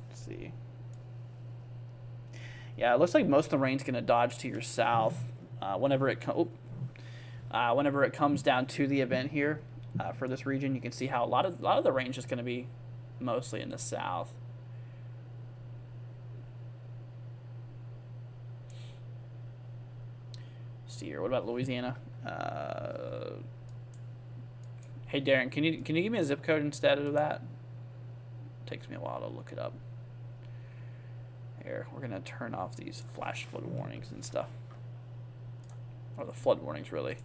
Let's see. Yeah, it looks like most of the rain's gonna dodge to your south whenever it comes down to the event here for this region. You can see how a lot of the rain's just gonna be mostly in the south. Here. What about Louisiana? Hey Darren, can you give me a zip code instead of that? It takes me a while to look it up. Here, we're gonna turn off these flash flood warnings and stuff, or the flood warnings really.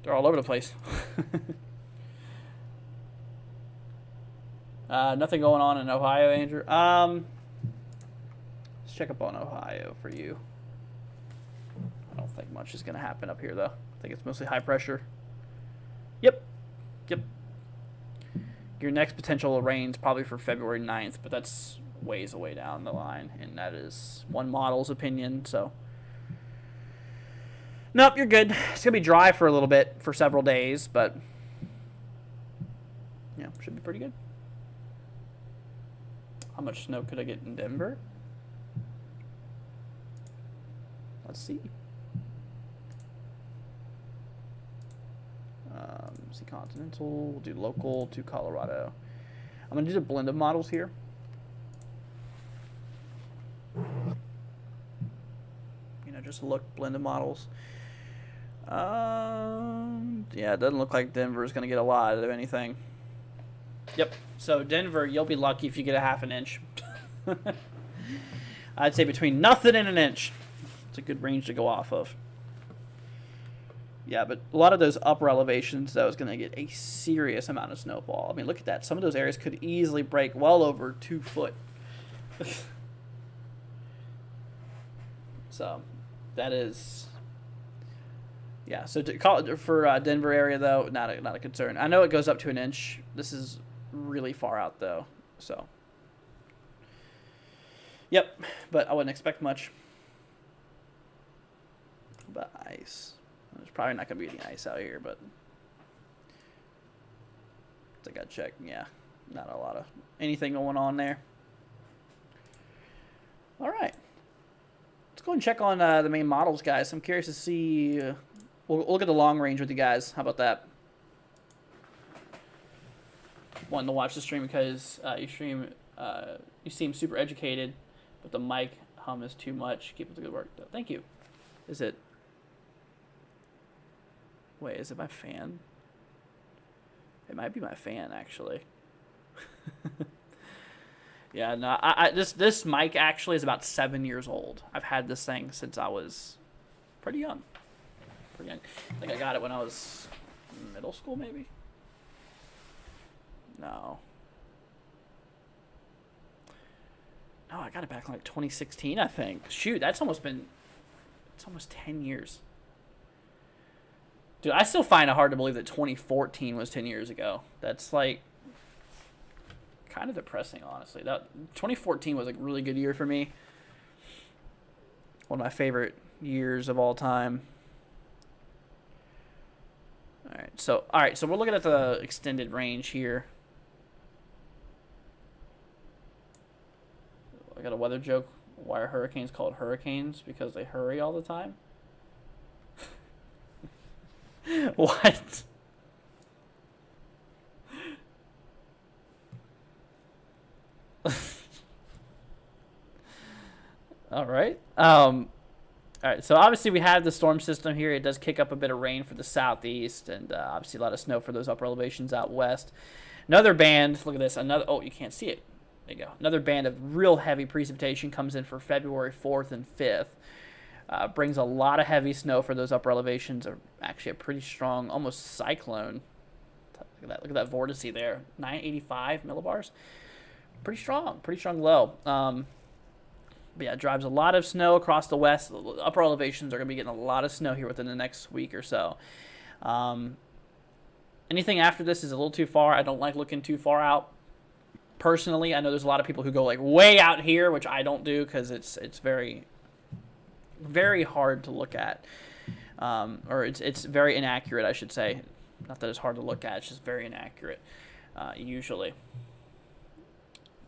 They're all over the place. Nothing going on in Ohio, Andrew. Let's check up on Ohio for you. I don't think much is going to happen up here, though. I think it's mostly high pressure. Yep. Your next potential rain's probably for February 9th, but that's ways away down the line, and that is one model's opinion, so. Nope, you're good. It's going to be dry for a little bit, for several days, but yeah, should be pretty good. How much snow could I get in Denver? Let's see. See continental, we'll do local to Colorado. I'm going to do the blend of models here. Just look, blend of models. Yeah, it doesn't look like Denver is going to get a lot of anything. Yep, so Denver, you'll be lucky if you get a half an inch. I'd say between nothing and an inch. It's a good range to go off of. Yeah, but a lot of those upper elevations, though, is going to get a serious amount of snowfall. I mean, look at that. Some of those areas could easily break well over 2 foot. So, that is... Yeah, so for Denver area, though, not a concern. I know it goes up to an inch. This is really far out, though. So, yep, but I wouldn't expect much. But ice. There's probably not going to be any ice out here, but I think I checked. Yeah, not a lot of anything going on there. All right. Let's go and check on the main models, guys. I'm curious to see. We'll look at the long range with you guys. How about that? Wanting to watch the stream because you seem super educated, but the mic hum is too much. Keep up the good work, though. Thank you. Is it? Wait, is it my fan? It might be my fan, actually. Yeah, no, this mic actually is about 7 years old. I've had this thing since I was pretty young. I think I got it when I was in middle school, maybe? No, I got it back in like 2016, I think. Shoot, it's almost 10 years. Dude, I still find it hard to believe that 2014 was 10 years ago. That's like Kind of depressing, honestly. That 2014 was a really good year for me. One of my favorite years of all time. All right, so we're looking at the extended range here. I got a weather joke. Why are hurricanes called hurricanes? Because they hurry all the time. What? All right. All right. So obviously we have the storm system here. It does kick up a bit of rain for the southeast, and obviously a lot of snow for those upper elevations out west. Another band. Look at this. Another. Oh, you can't see it. There you go. Another band of real heavy precipitation comes in for February 4th and 5th. Brings a lot of heavy snow for those upper elevations. Actually a pretty strong, almost cyclone. Look at that vortice there. 985 millibars. Pretty strong low. But yeah, it drives a lot of snow across the west. The upper elevations are going to be getting a lot of snow here within the next week or so. Anything after this is a little too far. I don't like looking too far out. Personally, I know there's a lot of people who go like way out here, which I don't do because it's very, very hard to look at, or it's very inaccurate, I should say. Not that it's hard to look at; it's just very inaccurate, usually.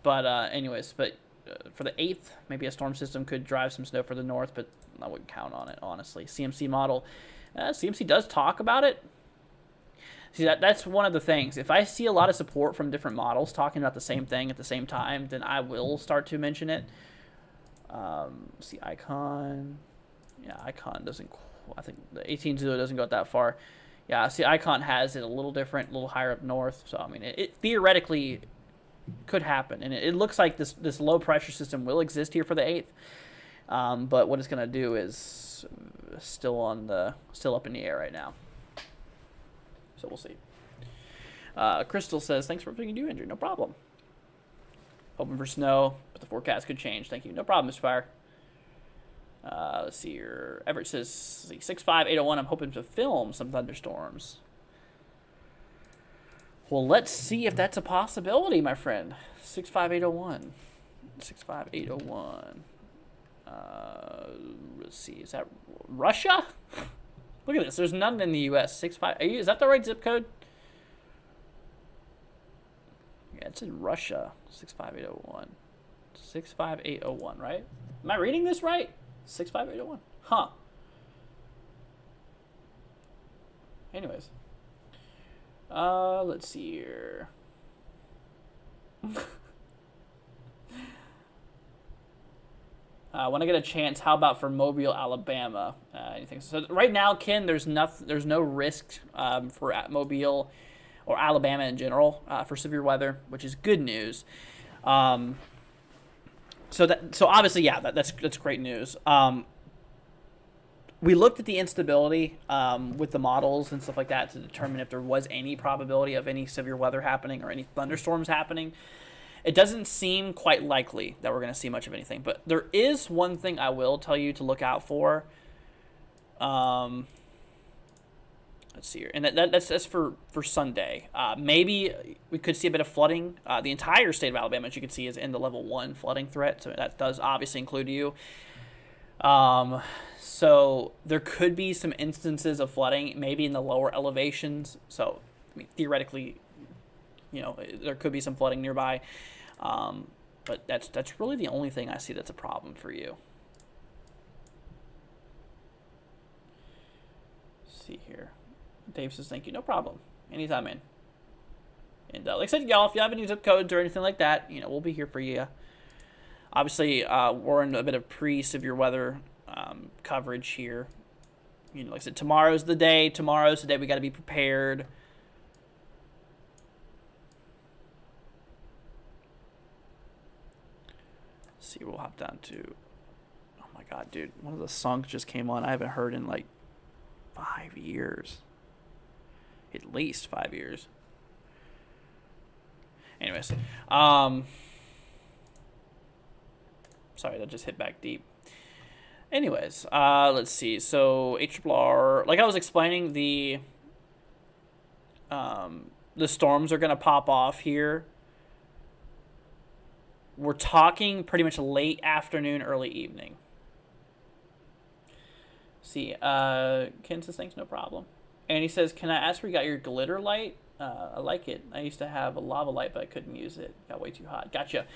But anyways, for the 8th, maybe a storm system could drive some snow for the north, but I wouldn't count on it, honestly. CMC model, CMC does talk about it. See, that's one of the things. If I see a lot of support from different models talking about the same thing at the same time, then I will start to mention it. See, Icon. Yeah, Icon doesn't... I think the 18.0 doesn't go that far. Yeah, see, Icon has it a little different, a little higher up north. So, I mean, it theoretically could happen. And it looks like this low-pressure system will exist here for the 8th. But what it's going to do is still up in the air right now. So we'll see. Crystal says, thanks for everything you do, Andrew. No problem. Hoping for snow, but the forecast could change. Thank you. No problem, Mr. Fire. Let's see here. Everett says, 65801, I'm hoping to film some thunderstorms. Well, let's see if that's a possibility, my friend. 65801. 65801. Let's see. Is that Russia? Look at this. There's none in the U.S. 65. Is that the right zip code? Yeah, it's in Russia. 65801. 65801, right? Am I reading this right? 65801. Huh. Anyways. Let's see here. When I get a chance, how about for Mobile, Alabama? Anything? So right now, Ken, there's no risk for Mobile or Alabama in general for severe weather, which is good news. So obviously, yeah, that's great news. We looked at the instability with the models and stuff like that to determine if there was any probability of any severe weather happening or any thunderstorms happening. It doesn't seem quite likely that we're going to see much of anything, but there is one thing I will tell you to look out for. Let's see here, and that's for Sunday. Maybe we could see a bit of flooding. The entire state of Alabama, as you can see, is in the level 1 flooding threat, so that does obviously include you. So there could be some instances of flooding, maybe in the lower elevations. So, I mean, theoretically, there could be some flooding nearby. But that's really the only thing I see that's a problem for you. Let's see here. Dave says, thank you. No problem. Anytime, man. And like I said, y'all, if you have any zip codes or anything like that, we'll be here for you. Obviously, we're in a bit of pre-severe weather coverage here. Like I said, tomorrow's the day. Tomorrow's the day we got to be prepared. Let's see, we'll hop down to... Oh my god, dude. One of the songs just came on I haven't heard in like 5 years. At least 5 years. Anyways. Sorry, that just hit back deep. Anyways, let's see. So HRRR, like I was explaining, the storms are gonna pop off here We're talking pretty much late afternoon, early evening. See, Ken says thanks, no problem. And he says, can I ask where you got your glitter light? I like it. I used to have a lava light, but I couldn't use it. Got way too hot. Gotcha.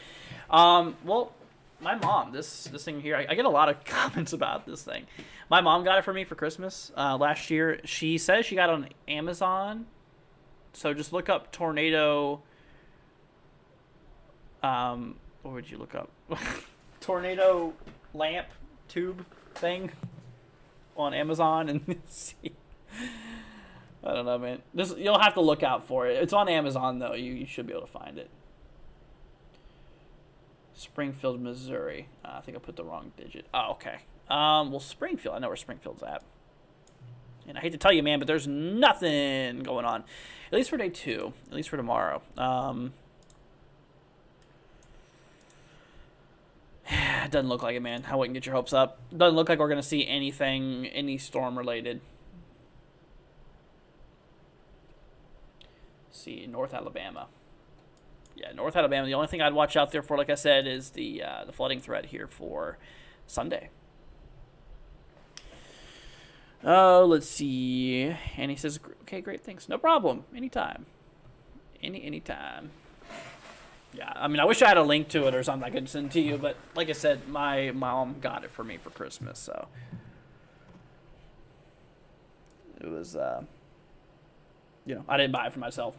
Well, my mom, this thing here, I get a lot of comments about this thing. My mom got it for me for Christmas last year. She says she got it on Amazon. So just look up tornado. What would you look up? Tornado lamp tube thing on Amazon and see. I don't know, man. You'll have to look out for it. It's on Amazon though. You should be able to find it. Springfield, Missouri. I think I put the wrong digit. Oh, okay. Well, Springfield. I know where Springfield's at. And I hate to tell you, man, but there's nothing going on. At least for day 2. At least for tomorrow. It doesn't look like it, man. I wouldn't get your hopes up. It doesn't look like we're going to see anything, any storm related. Let's see, North Alabama. Yeah, North Alabama. The only thing I'd watch out there for, like I said, is the flooding threat here for Sunday. Oh, let's see. And he says, okay, great, thanks. No problem. Anytime. Anytime. Yeah, I mean, I wish I had a link to it or something I could send to you, but like I said, my mom got it for me for Christmas, so it was, you know, I didn't buy it for myself.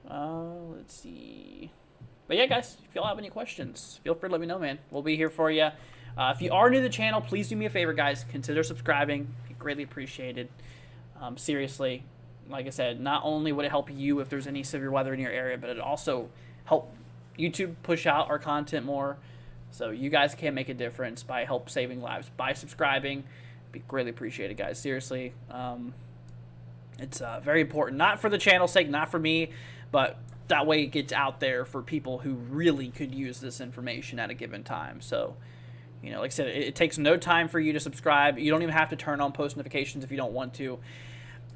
Let's see. But yeah, guys, if y'all have any questions, feel free to let me know, man. We'll be here for you. If you are new to the channel, please do me a favor, guys. Consider subscribing. Greatly appreciated. Seriously. Like I said, not only would it help you if there's any severe weather in your area, but it also help YouTube push out our content more. So you guys can make a difference by help saving lives by subscribing. Be greatly appreciated, guys. Seriously, it's very important. Not for the channel's sake, not for me, but that way it gets out there for people who really could use this information at a given time. So, you know, like I said, it takes no time for you to subscribe. You don't even have to turn on post notifications if you don't want to.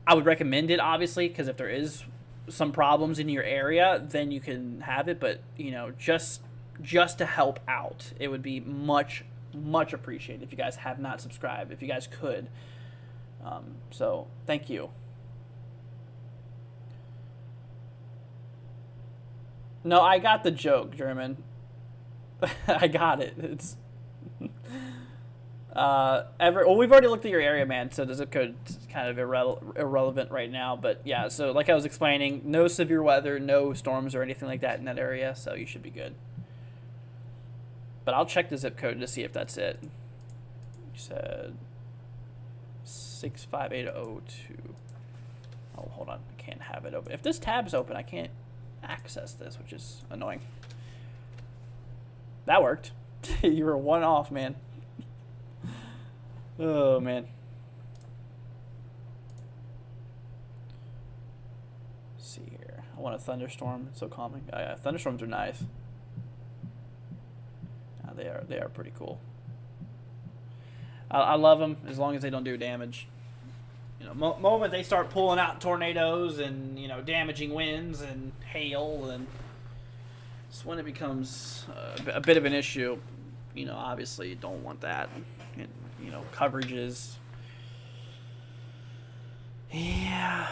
I would recommend it, obviously, because if there is some problems in your area, then you can have it. But, you know, just to help out, it would be much appreciated if you guys have not subscribed, if you guys could. So, thank you. No, I got the joke, German. I got it. It's... well, we've already looked at your area, man, so the zip code is kind of irrelevant right now. But yeah, so like I was explaining, no severe weather, no storms or anything like that in that area, so you should be good. But I'll check the zip code to see if that's it. You said 65802. Oh, hold on, I can't have it open. If this tab's open, I can't access this, which is annoying. That worked. You were one off, man. Oh, man. Let's see here. I want a thunderstorm. It's so calming. Yeah, thunderstorms are nice. They are pretty cool. I love them as long as they don't do damage. You know, moment they start pulling out tornadoes and, you know, damaging winds and hail, and it's when it becomes a bit of an issue. You know, obviously you don't want that. And, you know, coverages. Yeah.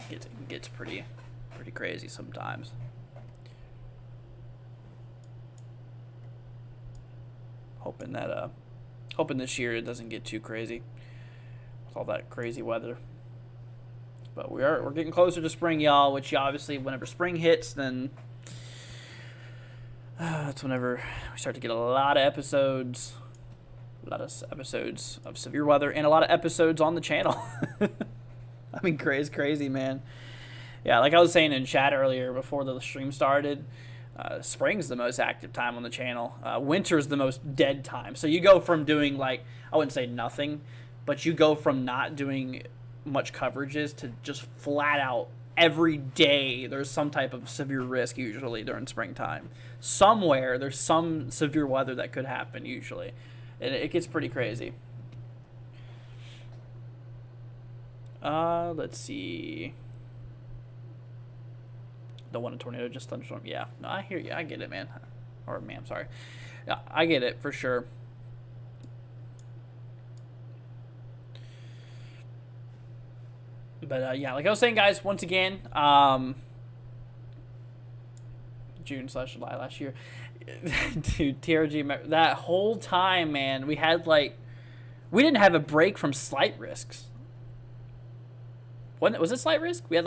It gets pretty crazy sometimes. Hoping this year it doesn't get too crazy with all that crazy weather. But we're getting closer to spring, y'all, which obviously whenever spring hits, then that's whenever we start to get a lot of episodes of severe weather and a lot of episodes on the channel. I mean, crazy, man. Yeah, like I was saying in chat earlier before the stream started, spring's the most active time on the channel. Winter's the most dead time. So you go from doing, like, I wouldn't say nothing, but you go from not doing much coverages to just flat out every day there's some type of severe risk usually during springtime. Somewhere there's some severe weather that could happen usually. And it gets pretty crazy. Let's see. Don't want a tornado, just thunderstorm. Yeah, no, I hear you. I get it, man. Or ma'am, sorry. Yeah, I get it for sure. But yeah, like I was saying, guys, once again, June/July last year, dude, TRG, that whole time, man, we didn't have a break from slight risks. Was it slight risk? We had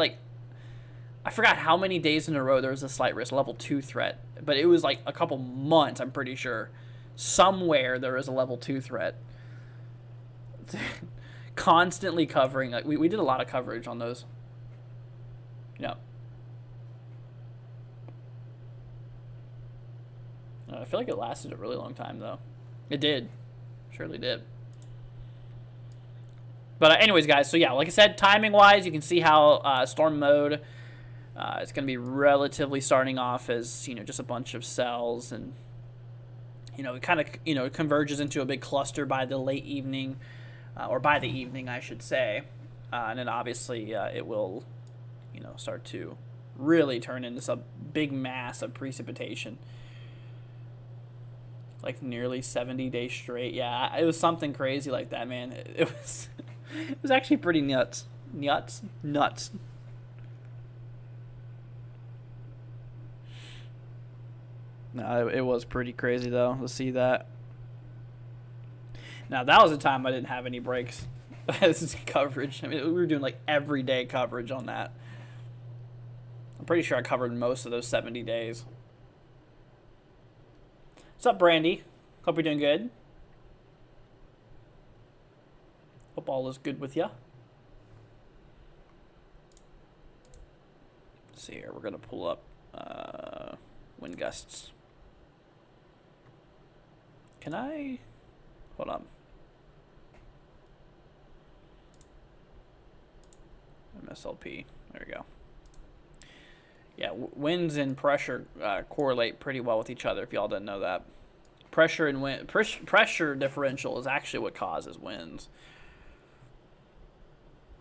I forgot how many days in a row there was a slight risk, level 2 threat. But it was like a couple months, I'm pretty sure. Somewhere there was a level 2 threat. Constantly covering. We did a lot of coverage on those. Yeah. I feel like it lasted a really long time, though. It did. Surely did. But anyways, guys, so yeah, like I said, timing-wise, you can see how storm mode, it's going to be relatively starting off as, just a bunch of cells, and, it kind of, it converges into a big cluster by the late evening, or by the evening, I should say. And then obviously it will, start to really turn into some big mass of precipitation. Like nearly 70 days straight. Yeah, it was something crazy like that, man. It was actually pretty nuts. Nuts. No, it was pretty crazy, though, to see that. Now, that was a time I didn't have any breaks. This is coverage. I mean, we were doing, everyday coverage on that. I'm pretty sure I covered most of those 70 days. What's up, Brandy? Hope you're doing good. Hope all is good with ya. Let's see here. We're going to pull up wind gusts. Can I? Hold on. MSLP. There we go. Yeah, winds and pressure correlate pretty well with each other, if y'all didn't know that. Pressure and wind, pressure differential is actually what causes winds.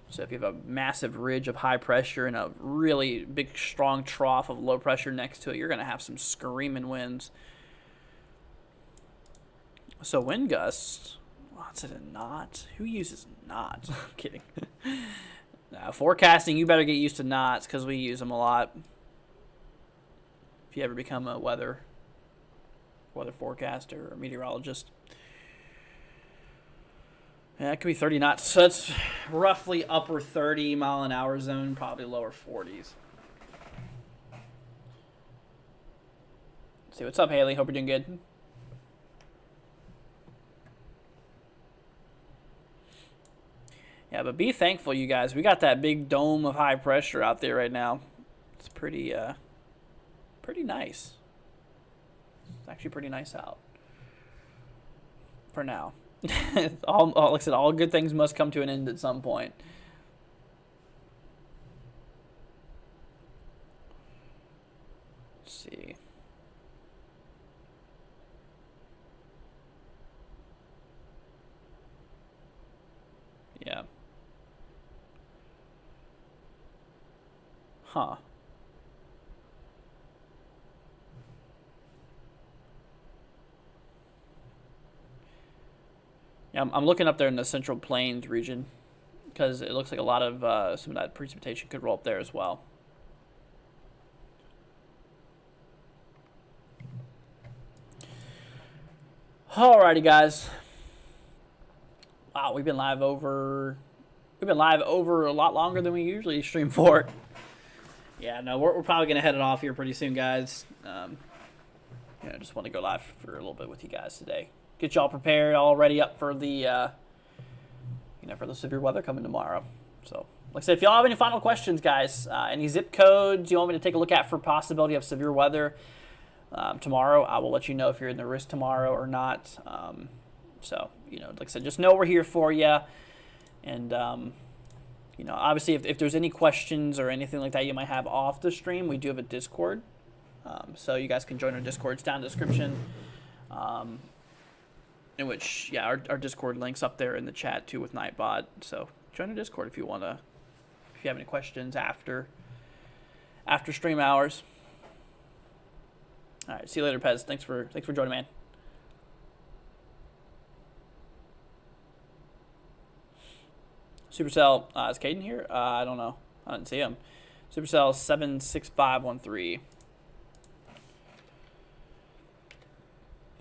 So if you have a massive ridge of high pressure and a really big, strong trough of low pressure next to it, you're going to have some screaming winds. So wind gusts, what's it, a knot? Who uses knots? I'm kidding. Now, forecasting, you better get used to knots because we use them a lot. If you ever become a weather forecaster or meteorologist. Yeah, it could be 30 knots. So that's roughly upper 30 mile an hour zone, probably lower 40s. Let's see, what's up, Haley? Hope you're doing good. Yeah, but be thankful, you guys. We got that big dome of high pressure out there right now. It's pretty nice. It's actually pretty nice out. For now. Like I said, all good things must come to an end at some point. Let's see. Yeah. Huh. Yeah, I'm looking up there in the Central Plains region because it looks like a lot of some of that precipitation could roll up there as well. Alrighty, guys. Wow, we've been live over a lot longer than we usually stream for. Yeah, no, we're probably gonna head it off here pretty soon, guys. I just want to go live for a little bit with you guys today. Get y'all prepared, all ready up for the for the severe weather coming tomorrow. So, like I said, if y'all have any final questions, guys, any zip codes you want me to take a look at for possibility of severe weather tomorrow, I will let you know if you're in the risk tomorrow or not. So, like I said, just know we're here for you. And, obviously if there's any questions or anything like that you might have off the stream, we do have a Discord. So you guys can join our Discord. It's down in the description. In which, yeah, our Discord link's up there in the chat too with Nightbot. So join our Discord if you have any questions after after stream hours. All right, see you later, Pez. Thanks for joining, man. Supercell, is Caden here? I don't know. I didn't see him. Supercell 76513.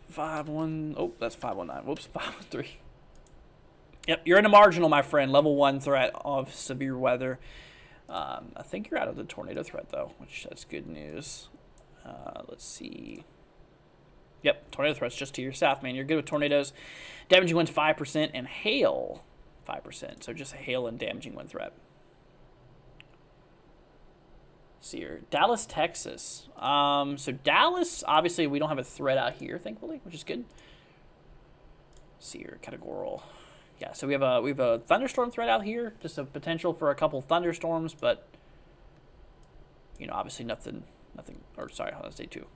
51. Oh, that's 519. Whoops, 513. Yep, you're in a marginal, my friend. Level 1 threat of severe weather. I think you're out of the tornado threat, though, which that's good news. Let's see. Yep, tornado threat's just to your south, man. You're good with tornadoes. Damaging winds 5% and hail 5%. So just hail and damaging wind threat. See here, Dallas, Texas. So Dallas, obviously we don't have a threat out here, thankfully, which is good. See here, categorical. Yeah, so we have a thunderstorm threat out here, just a potential for a couple thunderstorms, but you know, obviously nothing. Or sorry, that's day 2.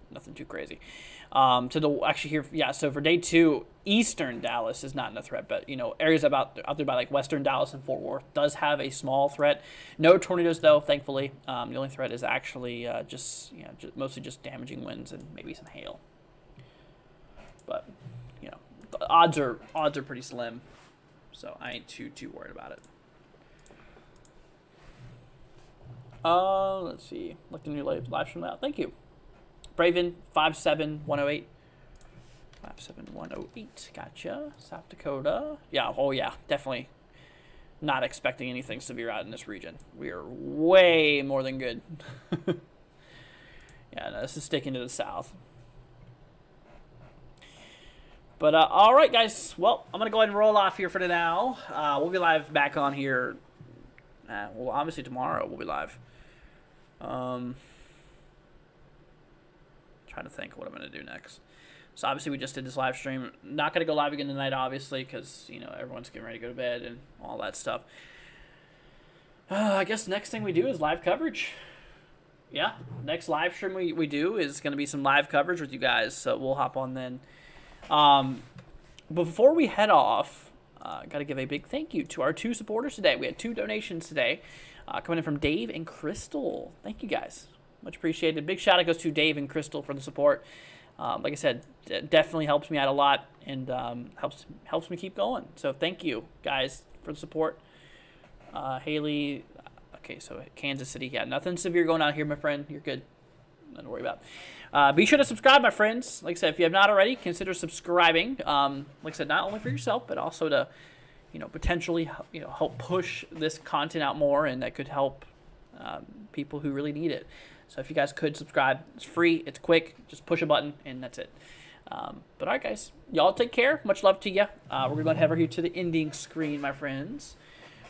Nothing too crazy. Actually here, yeah. So for day 2, eastern Dallas is not in a threat, but you know, areas out there by like western Dallas and Fort Worth does have a small threat. No tornadoes though, thankfully. The only threat is actually mostly just damaging winds and maybe some hail. But you know, the odds are pretty slim, so I ain't too worried about it. Let's see. Look the new live stream out. Thank you. Braven 57108. 57108. Gotcha. South Dakota. Yeah. Oh yeah. Definitely not expecting anything severe out in this region. We are way more than good. Yeah. No, this is sticking to the south. But all right, guys. Well, I'm gonna go ahead and roll off here for now. We'll be live back on here. Well, obviously tomorrow we'll be live. Trying to think what I'm going to do next. So obviously we just did this live stream. Not going to go live again tonight, obviously, because you know everyone's getting ready to go to bed and all that stuff. I guess next thing we do is live coverage. Yeah, next live stream we do is going to be some live coverage with you guys. So we'll hop on then. Before we head off, got to give a big thank you to our 2 supporters today. We had 2 donations today. Coming in from Dave and Crystal. Thank you guys. Much appreciated. Big shout out goes to Dave and Crystal for the support. Like I said, it definitely helps me out a lot and helps me keep going. So thank you guys for the support. Haley. Okay, so Kansas City. Yeah, nothing severe going on here, my friend. You're good. Nothing to worry about. Be sure to subscribe, my friends. Like I said, if you have not already, consider subscribing. Like I said, not only for yourself, but also to potentially, help push this content out more, and that could help people who really need it. So if you guys could subscribe, it's free, it's quick, just push a button, and that's it. But all right, guys, y'all take care. Much love to you. We're going to head over here to the ending screen, my friends.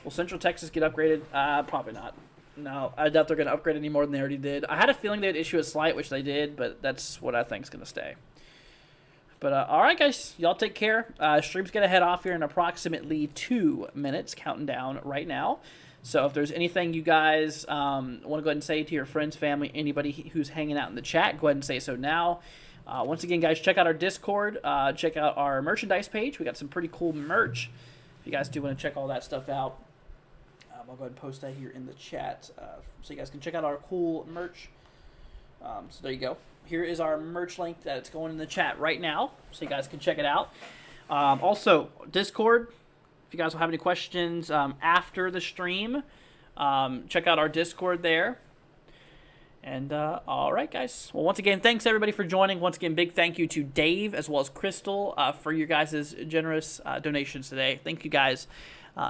Will Central Texas get upgraded? Probably not. No, I doubt they're going to upgrade any more than they already did. I had a feeling they'd issue a slight, which they did, but that's what I think is going to stay. But all right, guys, y'all take care. Stream's going to head off here in approximately 2 minutes, counting down right now. So if there's anything you guys want to go ahead and say to your friends, family, anybody who's hanging out in the chat, go ahead and say so now. Once again, guys, check out our Discord. Check out our merchandise page. We got some pretty cool merch. If you guys do want to check all that stuff out, I'll go ahead and post that here in the chat so you guys can check out our cool merch. So there you go. Here is our merch link that's going in the chat right now, so you guys can check it out. Also, Discord, if you guys will have any questions after the stream, check out our Discord there. And all right, guys. Well, once again, thanks everybody for joining. Once again, big thank you to Dave as well as Crystal for your guys' generous donations today. Thank you guys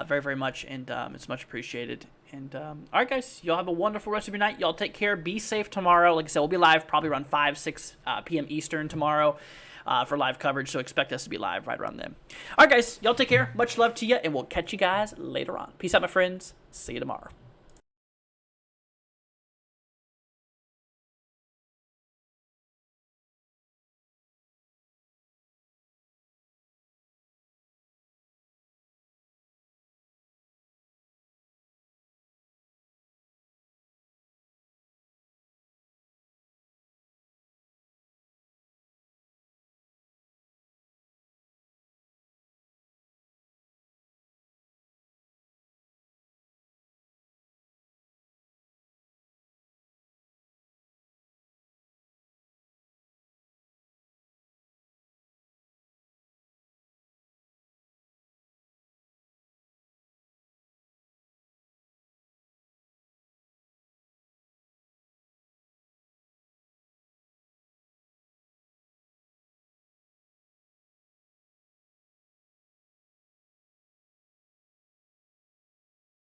very, very much, and it's much appreciated. And all right, guys, y'all have a wonderful rest of your night. Y'all take care. Be safe tomorrow. Like I said, we'll be live probably around 6 p.m. Eastern tomorrow for live coverage, so expect us to be live right around then. All right, guys, y'all take care. Much love to you, and we'll catch you guys later on. Peace out, my friends. See you tomorrow.